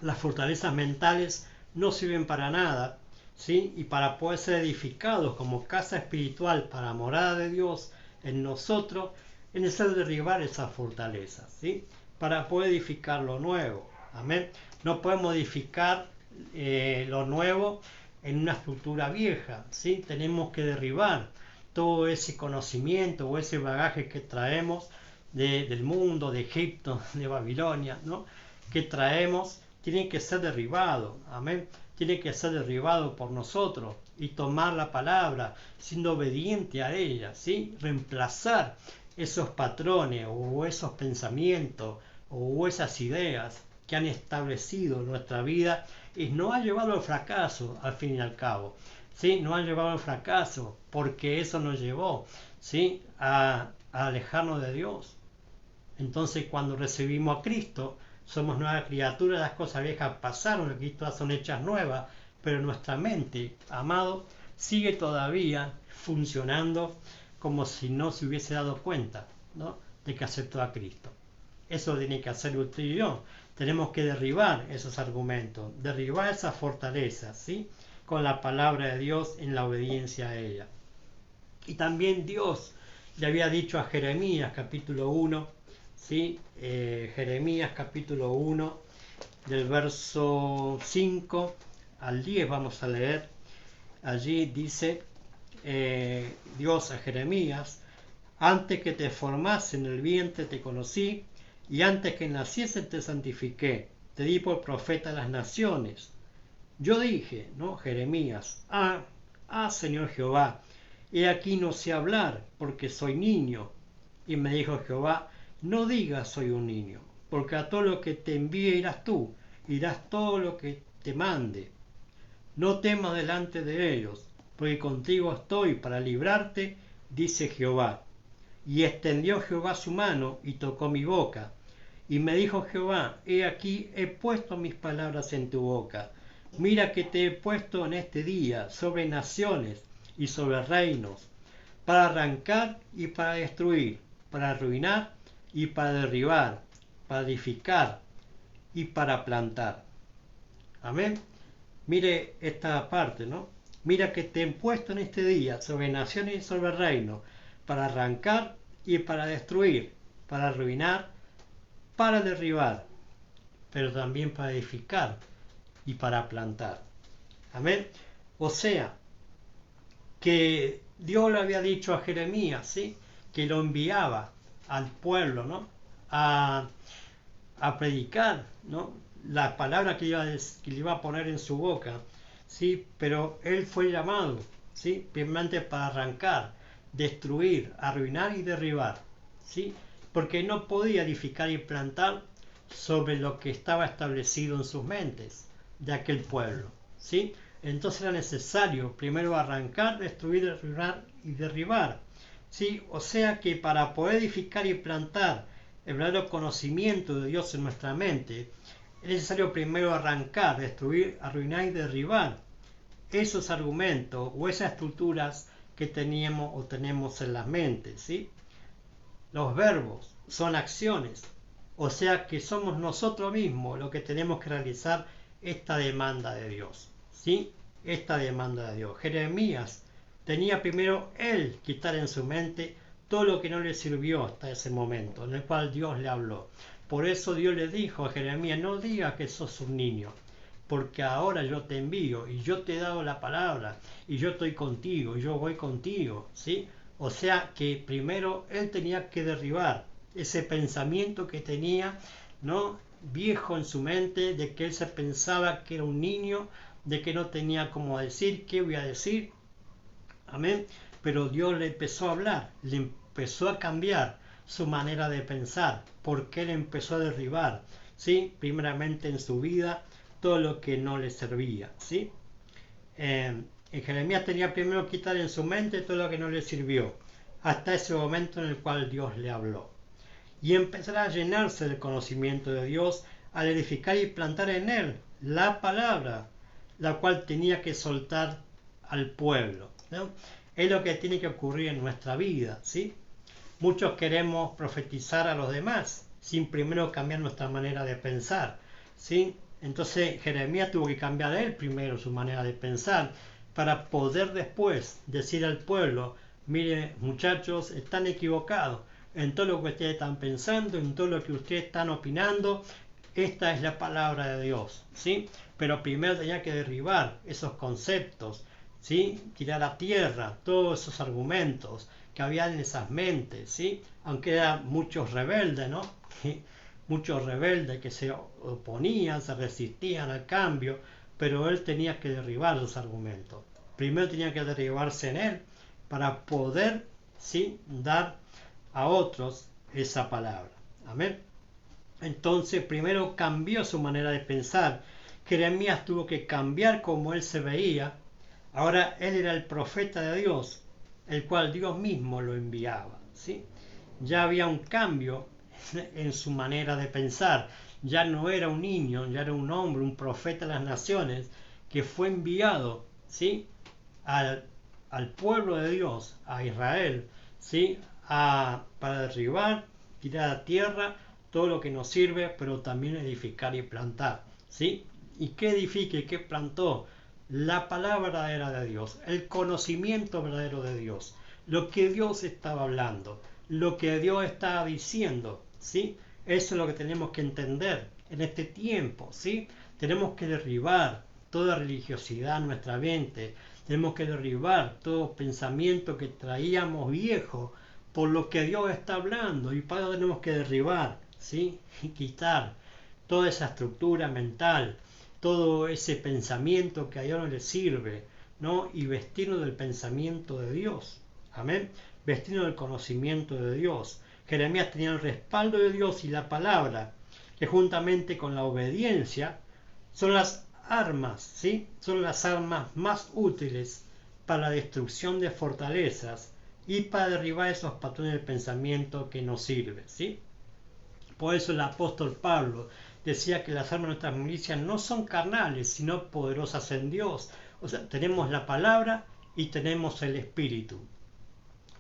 Las fortalezas mentales no sirven para nada, ¿sí? Y para poder ser edificados como casa espiritual para morada de Dios en nosotros, es necesario derribar esas fortalezas, ¿sí? Para poder edificar lo nuevo. Amén. No podemos edificar lo nuevo en una estructura vieja, ¿sí? Tenemos que derribar todo ese conocimiento o ese bagaje que traemos del mundo, de Egipto, de Babilonia, ¿no? Que traemos, tiene que ser derribado, amén. Tiene que ser derribado por nosotros y tomar la palabra, siendo obediente a ella, ¿sí? Reemplazar esos patrones o esos pensamientos o esas ideas que han establecido en nuestra vida y nos ha llevado al fracaso, al fin y al cabo, ¿sí? Nos ha llevado al fracaso porque eso nos llevó, ¿sí? a alejarnos de Dios. Entonces, cuando recibimos a Cristo, somos nuevas criaturas, las cosas viejas pasaron, aquí todas son hechas nuevas, pero nuestra mente, amado, sigue todavía funcionando como si no se hubiese dado cuenta, ¿no? De que aceptó a Cristo. Eso tiene que hacer usted y yo. Tenemos que derribar esos argumentos, derribar esas fortalezas, ¿sí? Con la palabra de Dios en la obediencia a ella. Y también Dios le había dicho a Jeremías capítulo 1, ¿sí? Jeremías capítulo 1, del verso 5 al 10 vamos a leer. Allí dice Dios a Jeremías: antes que te formase en el vientre te conocí, y antes que naciese te santifiqué, te di por profeta a las naciones. Yo dije, ¿no? Jeremías, Señor Jehová, he aquí no sé hablar, porque soy niño. Y me dijo Jehová: no digas soy un niño, porque a todo lo que te envíe irás tú, irás todo lo que te mande. No temas delante de ellos, porque contigo estoy para librarte, dice Jehová. Y extendió Jehová su mano y tocó mi boca. Y me dijo Jehová: he aquí he puesto mis palabras en tu boca. Mira que te he puesto en este día sobre naciones y sobre reinos, para arrancar y para destruir, para arruinar y para derribar, para edificar y para plantar. Amén. Mire esta parte, ¿no? Mira que te he puesto en este día sobre naciones y sobre reinos, para arrancar y para destruir, para arruinar, para derribar, pero también para edificar y para plantar. Amén. O sea, que Dios le había dicho a Jeremías, ¿sí? Que lo enviaba al pueblo, ¿no? A predicar, ¿no? La palabra que le iba a poner en su boca, ¿sí? Pero él fue llamado, ¿sí? Primeramente para arrancar, destruir, arruinar y derribar, ¿sí? Porque no podía edificar y plantar sobre lo que estaba establecido en sus mentes de aquel pueblo, ¿sí? Entonces era necesario primero arrancar, destruir, arruinar y derribar, ¿sí? O sea que para poder edificar y plantar el verdadero conocimiento de Dios en nuestra mente, es necesario primero arrancar, destruir, arruinar y derribar esos argumentos o esas estructuras que teníamos o tenemos en la mente, ¿sí? Los verbos son acciones, O sea que somos nosotros mismos los que tenemos que realizar esta demanda de Dios, ¿sí? Esta demanda de Dios. Jeremías tenía primero él quitar en su mente todo lo que no le sirvió hasta ese momento, en el cual Dios le habló. Por eso Dios le dijo a Jeremías, no digas que sos un niño, porque ahora yo te envío y yo te he dado la palabra y yo estoy contigo y yo voy contigo, ¿sí? O sea que primero él tenía que derribar ese pensamiento que tenía, ¿no?, viejo en su mente, de que él se pensaba que era un niño, de que no tenía cómo decir, qué voy a decir, amén. Pero Dios le empezó a hablar, le empezó a cambiar su manera de pensar, porque él empezó a derribar, ¿sí?, primeramente en su vida todo lo que no le servía, ¿sí? Jeremías tenía primero que quitar en su mente todo lo que no le sirvió, hasta ese momento en el cual Dios le habló. Y empezará a llenarse del conocimiento de Dios al edificar y plantar en él la palabra, la cual tenía que soltar al pueblo, ¿no? Es lo que tiene que ocurrir en nuestra vida, ¿sí? Muchos queremos profetizar a los demás sin primero cambiar nuestra manera de pensar, ¿sí? Entonces Jeremías tuvo que cambiar él primero su manera de pensar para poder después decir al pueblo, mire muchachos, están equivocados en todo lo que ustedes están pensando, en todo lo que ustedes están opinando. Esta es la palabra de Dios, ¿sí? Pero primero tenía que derribar esos conceptos, ¿sí? Tirar a tierra todos esos argumentos que había en esas mentes, ¿sí? Aunque eran muchos rebeldes, ¿no? Muchos rebeldes que se oponían, se resistían al cambio, pero él tenía que derribar los argumentos. Primero tenía que derribarse en él para poder, ¿sí?, dar a otros esa palabra. Amén. Entonces primero cambió su manera de pensar. Jeremías tuvo que cambiar como él se veía. Ahora él era el profeta de Dios, el cual Dios mismo lo enviaba, ¿sí? Ya había un cambio en su manera de pensar. Ya no era un niño, ya era un hombre, un profeta de las naciones, que fue enviado, ¿sí?, al pueblo de Dios, a Israel, ¿sí?, para derribar, tirar a tierra todo lo que nos sirve, pero también edificar y plantar, ¿sí? ¿Y qué edifica y qué plantó? La palabra verdadera de Dios, el conocimiento verdadero de Dios, lo que Dios estaba hablando, lo que Dios estaba diciendo, ¿sí? Eso es lo que tenemos que entender en este tiempo, ¿sí? Tenemos que derribar toda religiosidad en nuestra mente, tenemos que derribar todo pensamiento que traíamos viejo por lo que Dios está hablando, y para eso tenemos que derribar, ¿sí?, y quitar toda esa estructura mental, todo ese pensamiento que a Dios no le sirve, ¿no? Y vestirnos del pensamiento de Dios, amén, vestirnos del conocimiento de Dios. Jeremías tenía el respaldo de Dios y la palabra, que juntamente con la obediencia son las armas, ¿sí?, son las armas más útiles para la destrucción de fortalezas y para derribar esos patrones de pensamiento que nos sirven, ¿sí? Por eso el apóstol Pablo decía que las armas de nuestras milicias no son carnales, sino poderosas en Dios. O sea, tenemos la palabra y tenemos el Espíritu.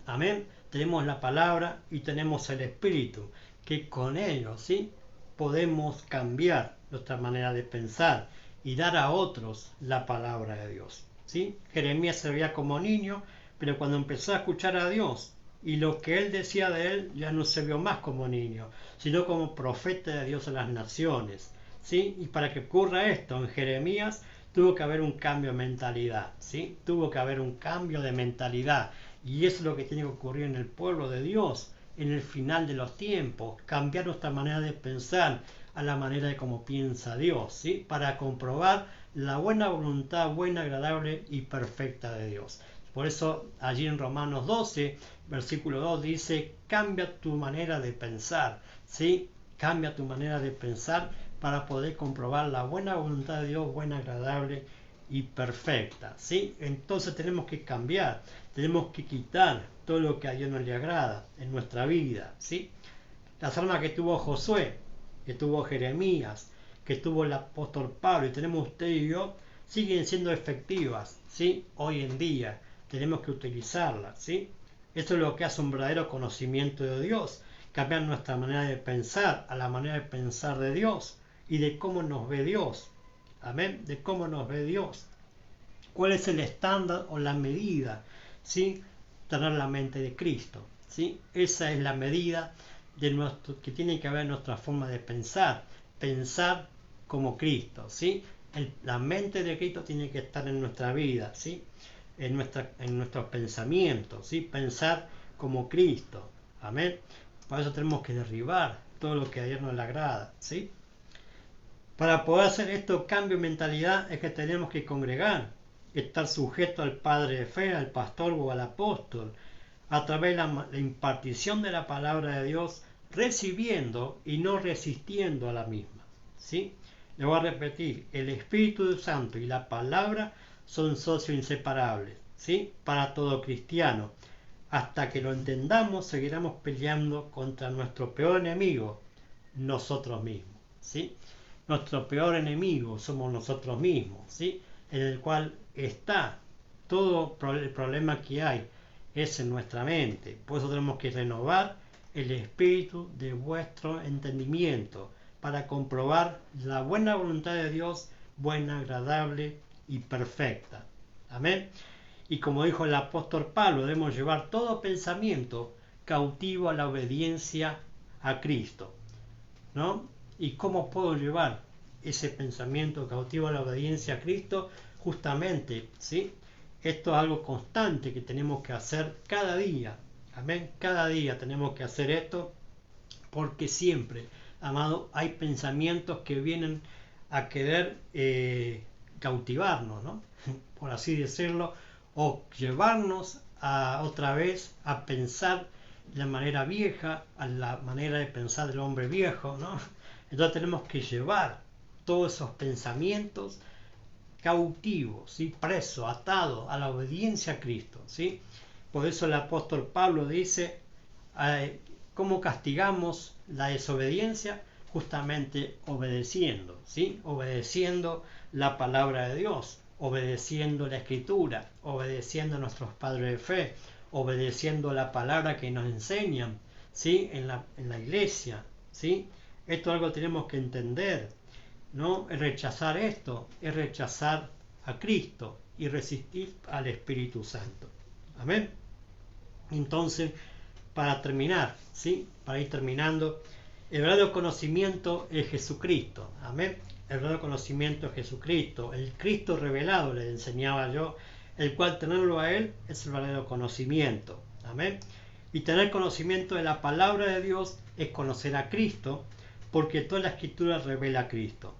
Amén. Tenemos la palabra y tenemos el Espíritu, que con ellos, ¿sí?, podemos cambiar nuestra manera de pensar y dar a otros la palabra de Dios, ¿sí? Jeremías se veía como niño, pero cuando empezó a escuchar a Dios y lo que él decía de él, ya no se vio más como niño, sino como profeta de Dios a las naciones, ¿sí? Y para que ocurra esto en Jeremías tuvo que haber un cambio de mentalidad, ¿sí? Tuvo que haber un cambio de mentalidad, y eso es lo que tiene que ocurrir en el pueblo de Dios en el final de los tiempos, cambiar nuestra manera de pensar a la manera de cómo piensa Dios, ¿sí?, para comprobar la buena voluntad, buena, agradable y perfecta de Dios. Por eso allí en Romanos 12, versículo 2 dice, cambia tu manera de pensar, ¿sí? Cambia tu manera de pensar para poder comprobar la buena voluntad de Dios, buena, agradable y perfecta, ¿sí? Entonces tenemos que cambiar, tenemos que quitar todo lo que a Dios no le agrada en nuestra vida, ¿sí? Las armas que tuvo Josué, que tuvo Jeremías, que tuvo el apóstol Pablo, y tenemos usted y yo, siguen siendo efectivas, ¿sí? Hoy en día tenemos que utilizarlas, ¿sí? Eso es lo que hace un verdadero conocimiento de Dios, cambiar nuestra manera de pensar a la manera de pensar de Dios y de cómo nos ve Dios. Amén, de cómo nos ve Dios. ¿Cuál es el estándar o la medida? ¿Sí? Tener la mente de Cristo. ¿Sí? Esa es la medida de que tiene que haber en nuestra forma de pensar. Pensar como Cristo. ¿Sí? La mente de Cristo tiene que estar en nuestra vida. ¿Sí? En nuestros pensamientos. ¿Sí? Pensar como Cristo. Amén. Por eso tenemos que derribar todo lo que a Dios no le agrada. ¿Sí? Para poder hacer esto, cambio de mentalidad, es que tenemos que congregar, estar sujeto al padre de fe, al pastor o al apóstol, a través de la impartición de la palabra de Dios, recibiendo y no resistiendo a la misma. ¿Sí? Le voy a repetir, el Espíritu Santo y la palabra son socios inseparables, ¿sí? Para todo cristiano. Hasta que lo entendamos, seguiremos peleando contra nuestro peor enemigo, nosotros mismos. ¿Sí? Nuestro peor enemigo somos nosotros mismos, ¿sí? En el cual está todo el problema que hay, es en nuestra mente. Por eso tenemos que renovar el espíritu de vuestro entendimiento para comprobar la buena voluntad de Dios, buena, agradable y perfecta. Amén. Y como dijo el apóstol Pablo, debemos llevar todo pensamiento cautivo a la obediencia a Cristo, ¿no? ¿Y cómo puedo llevar ese pensamiento cautivo a la obediencia a Cristo? Justamente, ¿sí? Esto es algo constante que tenemos que hacer cada día. Amén. Cada día tenemos que hacer esto porque siempre, amado, hay pensamientos que vienen a querer cautivarnos, ¿no? Por así decirlo, o llevarnos otra vez a pensar de la manera vieja, a la manera de pensar del hombre viejo, ¿no? Entonces tenemos que llevar todos esos pensamientos cautivos, ¿sí? Presos, atados a la obediencia a Cristo, ¿sí? Por eso el apóstol Pablo dice, ¿cómo castigamos la desobediencia? Justamente obedeciendo, ¿sí? Obedeciendo la palabra de Dios, obedeciendo la escritura, obedeciendo a nuestros padres de fe, obedeciendo la palabra que nos enseñan, ¿sí? En la iglesia, ¿sí? Esto es algo que tenemos que entender, ¿no? El rechazar esto es rechazar a Cristo y resistir al Espíritu Santo. Amén. Entonces, para terminar, ¿sí? Para ir terminando, el verdadero conocimiento es Jesucristo. Amén. El verdadero conocimiento es Jesucristo. El Cristo revelado, le enseñaba yo, el cual tenerlo a Él es el verdadero conocimiento. Amén. Y tener conocimiento de la palabra de Dios es conocer a Cristo, porque toda la Escritura revela a Cristo.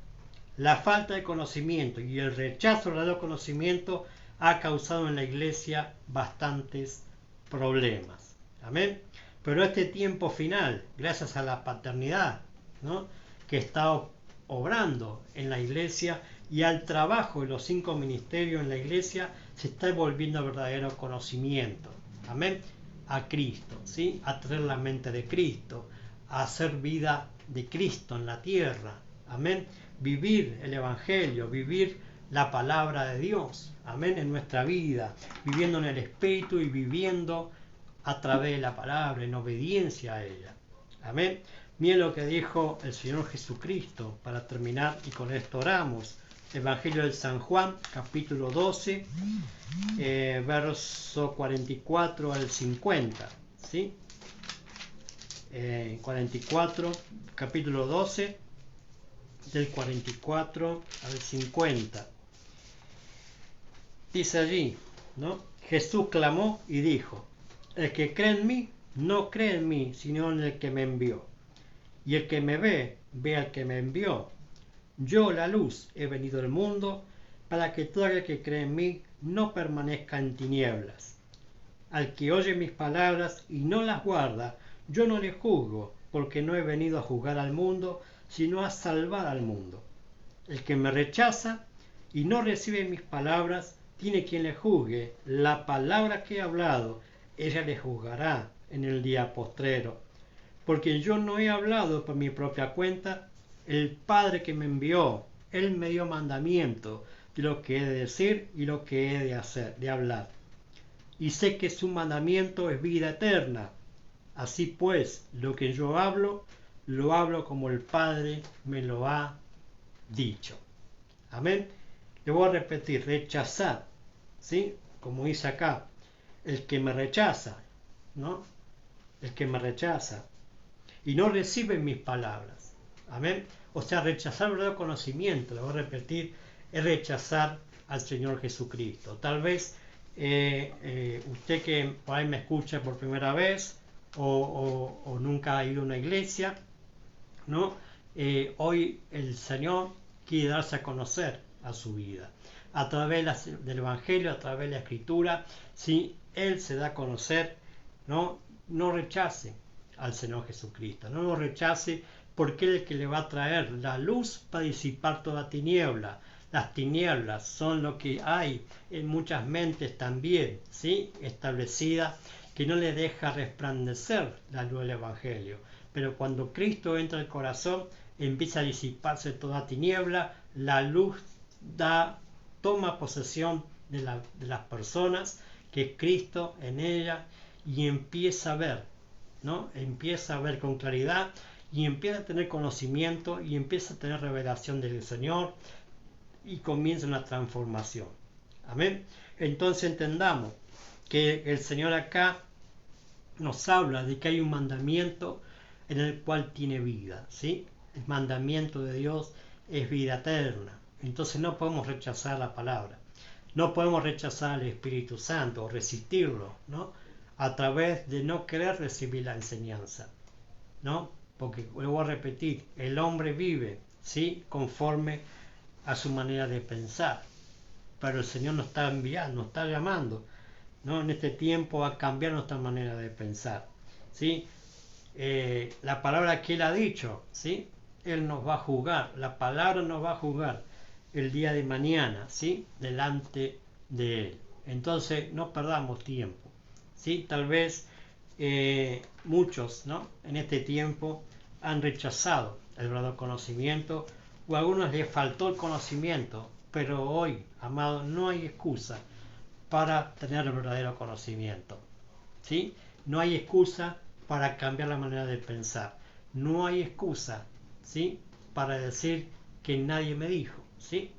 La falta de conocimiento y el rechazo al verdadero conocimiento ha causado en la iglesia bastantes problemas. Amén. Pero este tiempo final, gracias a la paternidad, ¿no? Que está obrando en la iglesia y al trabajo de los 5 ministerios en la iglesia, se está volviendo verdadero conocimiento. Amén. A Cristo, ¿sí? A traer la mente de Cristo, a hacer vida de Cristo en la tierra. Amén. Vivir el Evangelio, vivir la palabra de Dios. Amén. En nuestra vida, viviendo en el Espíritu y viviendo a través de la palabra, en obediencia a ella. Amén. Miren lo que dijo el Señor Jesucristo para terminar y con esto oramos. Evangelio de San Juan, capítulo 12, verso 44 al 50. ¿Sí? 44, capítulo 12, del 44 al 50. Dice allí, ¿no? Jesús clamó y dijo: el que cree en mí, no cree en mí, sino en el que me envió. Y el que me ve, ve al que me envió. Yo, la luz, he venido al mundo para que todo el que cree en mí no permanezca en tinieblas. Al que oye mis palabras y no las guarda, yo no le juzgo, porque no he venido a juzgar al mundo, sino a salvar al mundo. El que me rechaza y no recibe mis palabras, tiene quien le juzgue. La palabra que he hablado, ella le juzgará en el día postrero. Porque yo no he hablado por mi propia cuenta, el Padre que me envió, Él me dio mandamiento de lo que he de decir y lo que he de hacer, de hablar. Y sé que su mandamiento es vida eterna. Así pues, lo que yo hablo, lo hablo como el Padre me lo ha dicho. Amén. Le voy a repetir, rechazar, ¿sí? Como dice acá, el que me rechaza, ¿no? El que me rechaza y no recibe mis palabras. Amén. O sea, rechazar el verdadero conocimiento, le voy a repetir, es rechazar al Señor Jesucristo. Tal vez usted que por ahí me escucha por primera vez o nunca ha ido a una iglesia, ¿no? Hoy el Señor quiere darse a conocer a su vida. A través del Evangelio, a través de la Escritura, si Él se da a conocer, no rechace al Señor Jesucristo, no lo rechace, porque Él es el que le va a traer la luz para disipar toda tiniebla. Las tinieblas son lo que hay en muchas mentes también, ¿sí? Establecidas, que no le deja resplandecer la luz del Evangelio. Pero cuando Cristo entra al corazón, empieza a disiparse toda tiniebla, la luz toma posesión de las personas, que es Cristo en ella, y empieza a ver, ¿no? Empieza a ver con claridad y empieza a tener conocimiento y empieza a tener revelación del Señor y comienza una transformación. Amén. Entonces entendamos que el Señor acá nos habla de que hay un mandamiento en el cual tiene vida, ¿sí? El mandamiento de Dios es vida eterna. Entonces no podemos rechazar la palabra, no podemos rechazar al Espíritu Santo o resistirlo, ¿no? A través de no querer recibir la enseñanza, ¿no? Porque, lo voy a repetir, el hombre vive, ¿sí? Conforme a su manera de pensar, pero el Señor nos está enviando, nos está llamando, ¿no? En este tiempo a cambiar nuestra manera de pensar, ¿sí? La palabra que Él ha dicho, ¿sí? Él nos va a juzgar, la palabra nos va a juzgar el día de mañana, ¿sí? Delante de Él. Entonces no perdamos tiempo, ¿sí? Tal vez muchos, ¿no? En este tiempo han rechazado el verdadero conocimiento, o a algunos les faltó el conocimiento, pero hoy, amado, no hay excusa para tener el verdadero conocimiento, ¿sí? No hay excusa para cambiar la manera de pensar, no hay excusa, ¿sí? Para decir que nadie me dijo, ¿sí?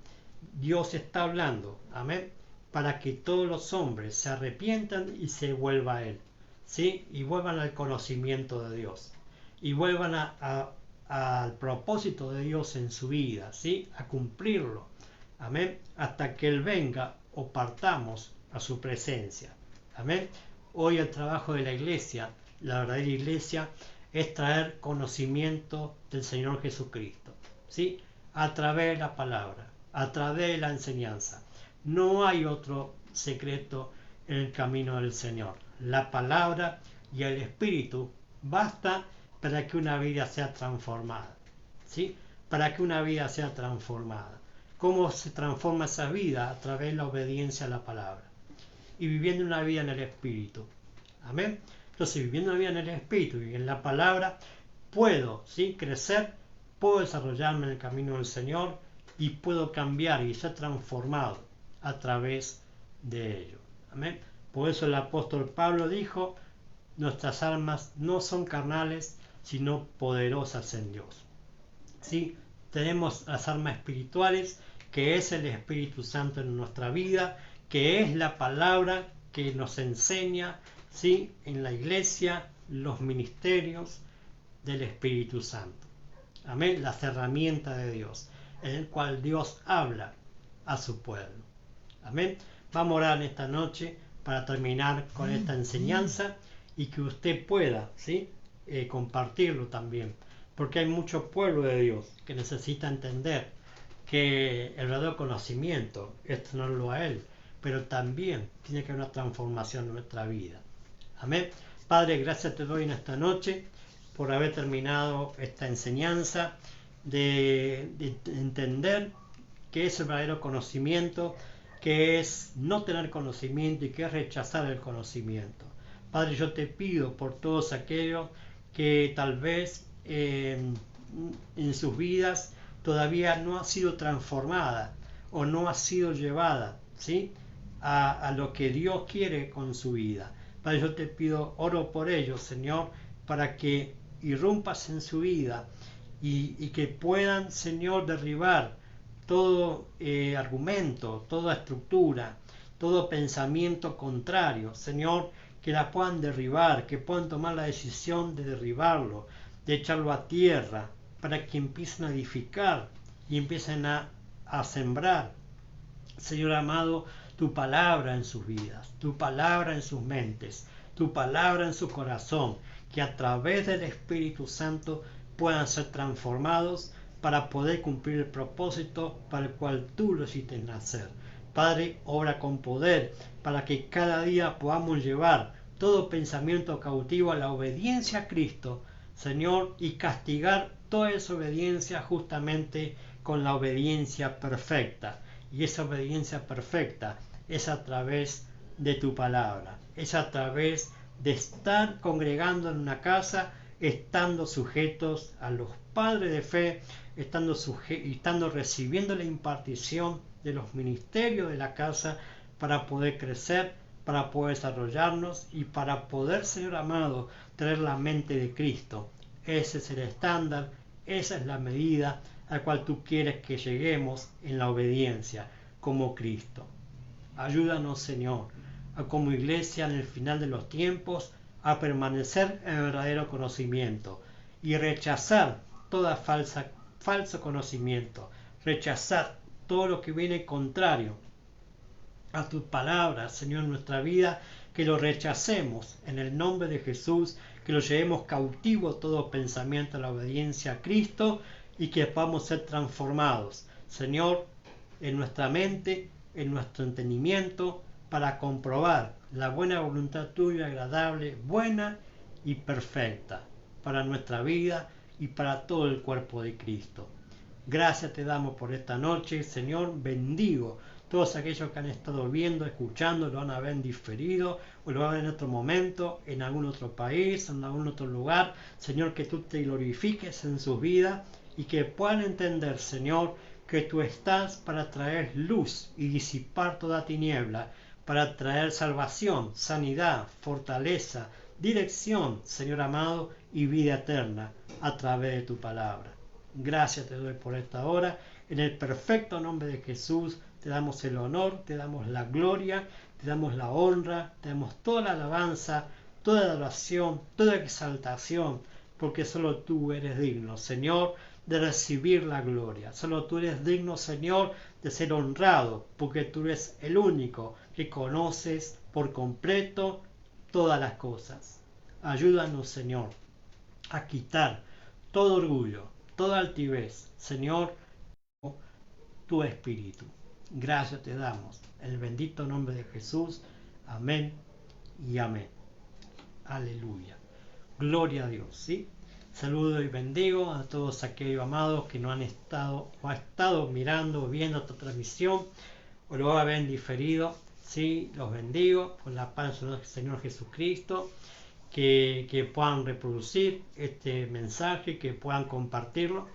Dios está hablando, amén, para que todos los hombres se arrepientan y se vuelvan a Él, ¿sí? Y vuelvan al conocimiento de Dios y vuelvan al propósito de Dios en su vida, ¿sí? A cumplirlo, amén, hasta que Él venga o partamos a su presencia, amén. Hoy el trabajo de la iglesia, la verdadera iglesia, es traer conocimiento del Señor Jesucristo, ¿sí? A través de la palabra, a través de la enseñanza. No hay otro secreto en el camino del Señor. La palabra y el Espíritu basta para que una vida sea transformada, ¿sí? Para que una vida sea transformada. ¿Cómo se transforma esa vida? A través de la obediencia a la palabra y viviendo una vida en el Espíritu. Amén. Entonces, viviendo una vida en el Espíritu y en la palabra, puedo, ¿sí? Crecer, puedo desarrollarme en el camino del Señor y puedo cambiar y ser transformado a través de ello. Amén. Por eso el apóstol Pablo dijo, nuestras almas no son carnales, sino poderosas en Dios. ¿Sí? Tenemos las armas espirituales, que es el Espíritu Santo en nuestra vida, que es la palabra que nos enseña, ¿sí? En la iglesia, los ministerios del Espíritu Santo. Amén. Las herramientas de Dios, en el cual Dios habla a su pueblo. Amén. Vamos a orar en esta noche para terminar con esta enseñanza y que usted pueda, ¿sí? Compartirlo también, porque hay mucho pueblo de Dios que necesita entender que el verdadero conocimiento es tenerlo a Él, pero también tiene que haber una transformación en nuestra vida. Amén. Padre, gracias te doy en esta noche por haber terminado esta enseñanza de entender qué es el verdadero conocimiento, qué es no tener conocimiento y qué es rechazar el conocimiento. Padre, yo te pido por todos aquellos que tal vez en sus vidas todavía no ha sido transformada o no ha sido llevada, ¿sí? a lo que Dios quiere con su vida. Padre, yo te pido, oro por ellos, Señor, para que irrumpas en su vida y que puedan, Señor, derribar todo argumento, toda estructura, todo pensamiento contrario, Señor, que la puedan derribar, que puedan tomar la decisión de derribarlo, de echarlo a tierra, para que empiecen a edificar y empiecen a sembrar, Señor amado, tu palabra en sus vidas, tu palabra en sus mentes, tu palabra en su corazón, que a través del Espíritu Santo puedan ser transformados para poder cumplir el propósito para el cual tú lo hiciste nacer. Padre, obra con poder para que cada día podamos llevar todo pensamiento cautivo a la obediencia a Cristo, Señor, y castigar toda desobediencia justamente con la obediencia perfecta. Y esa obediencia perfecta es a través de tu palabra, es a través de estar congregando en una casa, estando sujetos a los padres de fe, estando recibiendo la impartición de los ministerios de la casa para poder crecer, para poder desarrollarnos y para poder, Señor amado, tener la mente de Cristo. Ese es el estándar, esa es la medida a cual tú quieres que lleguemos en la obediencia como Cristo. Ayúdanos, Señor, a como iglesia en el final de los tiempos a permanecer en el verdadero conocimiento y rechazar toda falso conocimiento, rechazar todo lo que viene contrario a tus palabras, Señor, en nuestra vida, que lo rechacemos en el nombre de Jesús, que lo llevemos cautivo todo pensamiento a la obediencia a Cristo y que podamos ser transformados, Señor, en nuestra mente, en nuestro entendimiento, para comprobar la buena voluntad tuya, agradable, buena y perfecta para nuestra vida y para todo el cuerpo de Cristo. Gracias te damos por esta noche, Señor, bendigo todos aquellos que han estado viendo, escuchando, lo van a ver en diferido o lo van a ver en otro momento, en algún otro país, en algún otro lugar. Señor, que tú te glorifiques en sus vidas y que puedan entender, Señor, que tú estás para traer luz y disipar toda tiniebla, para traer salvación, sanidad, fortaleza, dirección, Señor amado, y vida eterna a través de tu palabra. Gracias te doy por esta hora. En el perfecto nombre de Jesús te damos el honor, te damos la gloria, te damos la honra, te damos toda la alabanza, toda la adoración, toda exaltación, porque solo tú eres digno, Señor, de recibir la gloria. Solo tú eres digno, Señor, de ser honrado, porque tú eres el único que conoces por completo todas las cosas. Ayúdanos, Señor, a quitar todo orgullo, toda altivez, Señor, tu espíritu. Gracias te damos. En el bendito nombre de Jesús. Amén y amén. Aleluya. Gloria a Dios. ¿Sí? Saludo y bendigo a todos aquellos amados que no han estado o han estado mirando o viendo esta transmisión o lo van a ver en diferido. ¿Sí? Los bendigo con la paz del Señor Jesucristo. Que puedan reproducir este mensaje, que puedan compartirlo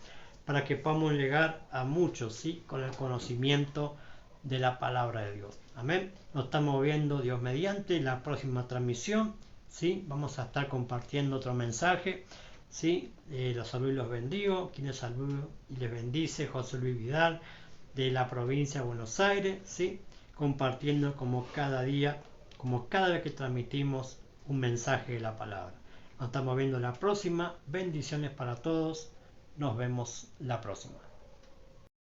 para que podamos llegar a muchos, ¿sí? Con el conocimiento de la palabra de Dios. Amén. Nos estamos viendo, Dios mediante, en la próxima transmisión, ¿sí? Vamos a estar compartiendo otro mensaje, ¿sí? Los saludo y los bendigo. Quienes saludo y les bendice, José Luis Vidal, de la provincia de Buenos Aires, ¿sí? Compartiendo como cada día, como cada vez que transmitimos un mensaje de la palabra. Nos estamos viendo la próxima. Bendiciones para todos. Nos vemos la próxima.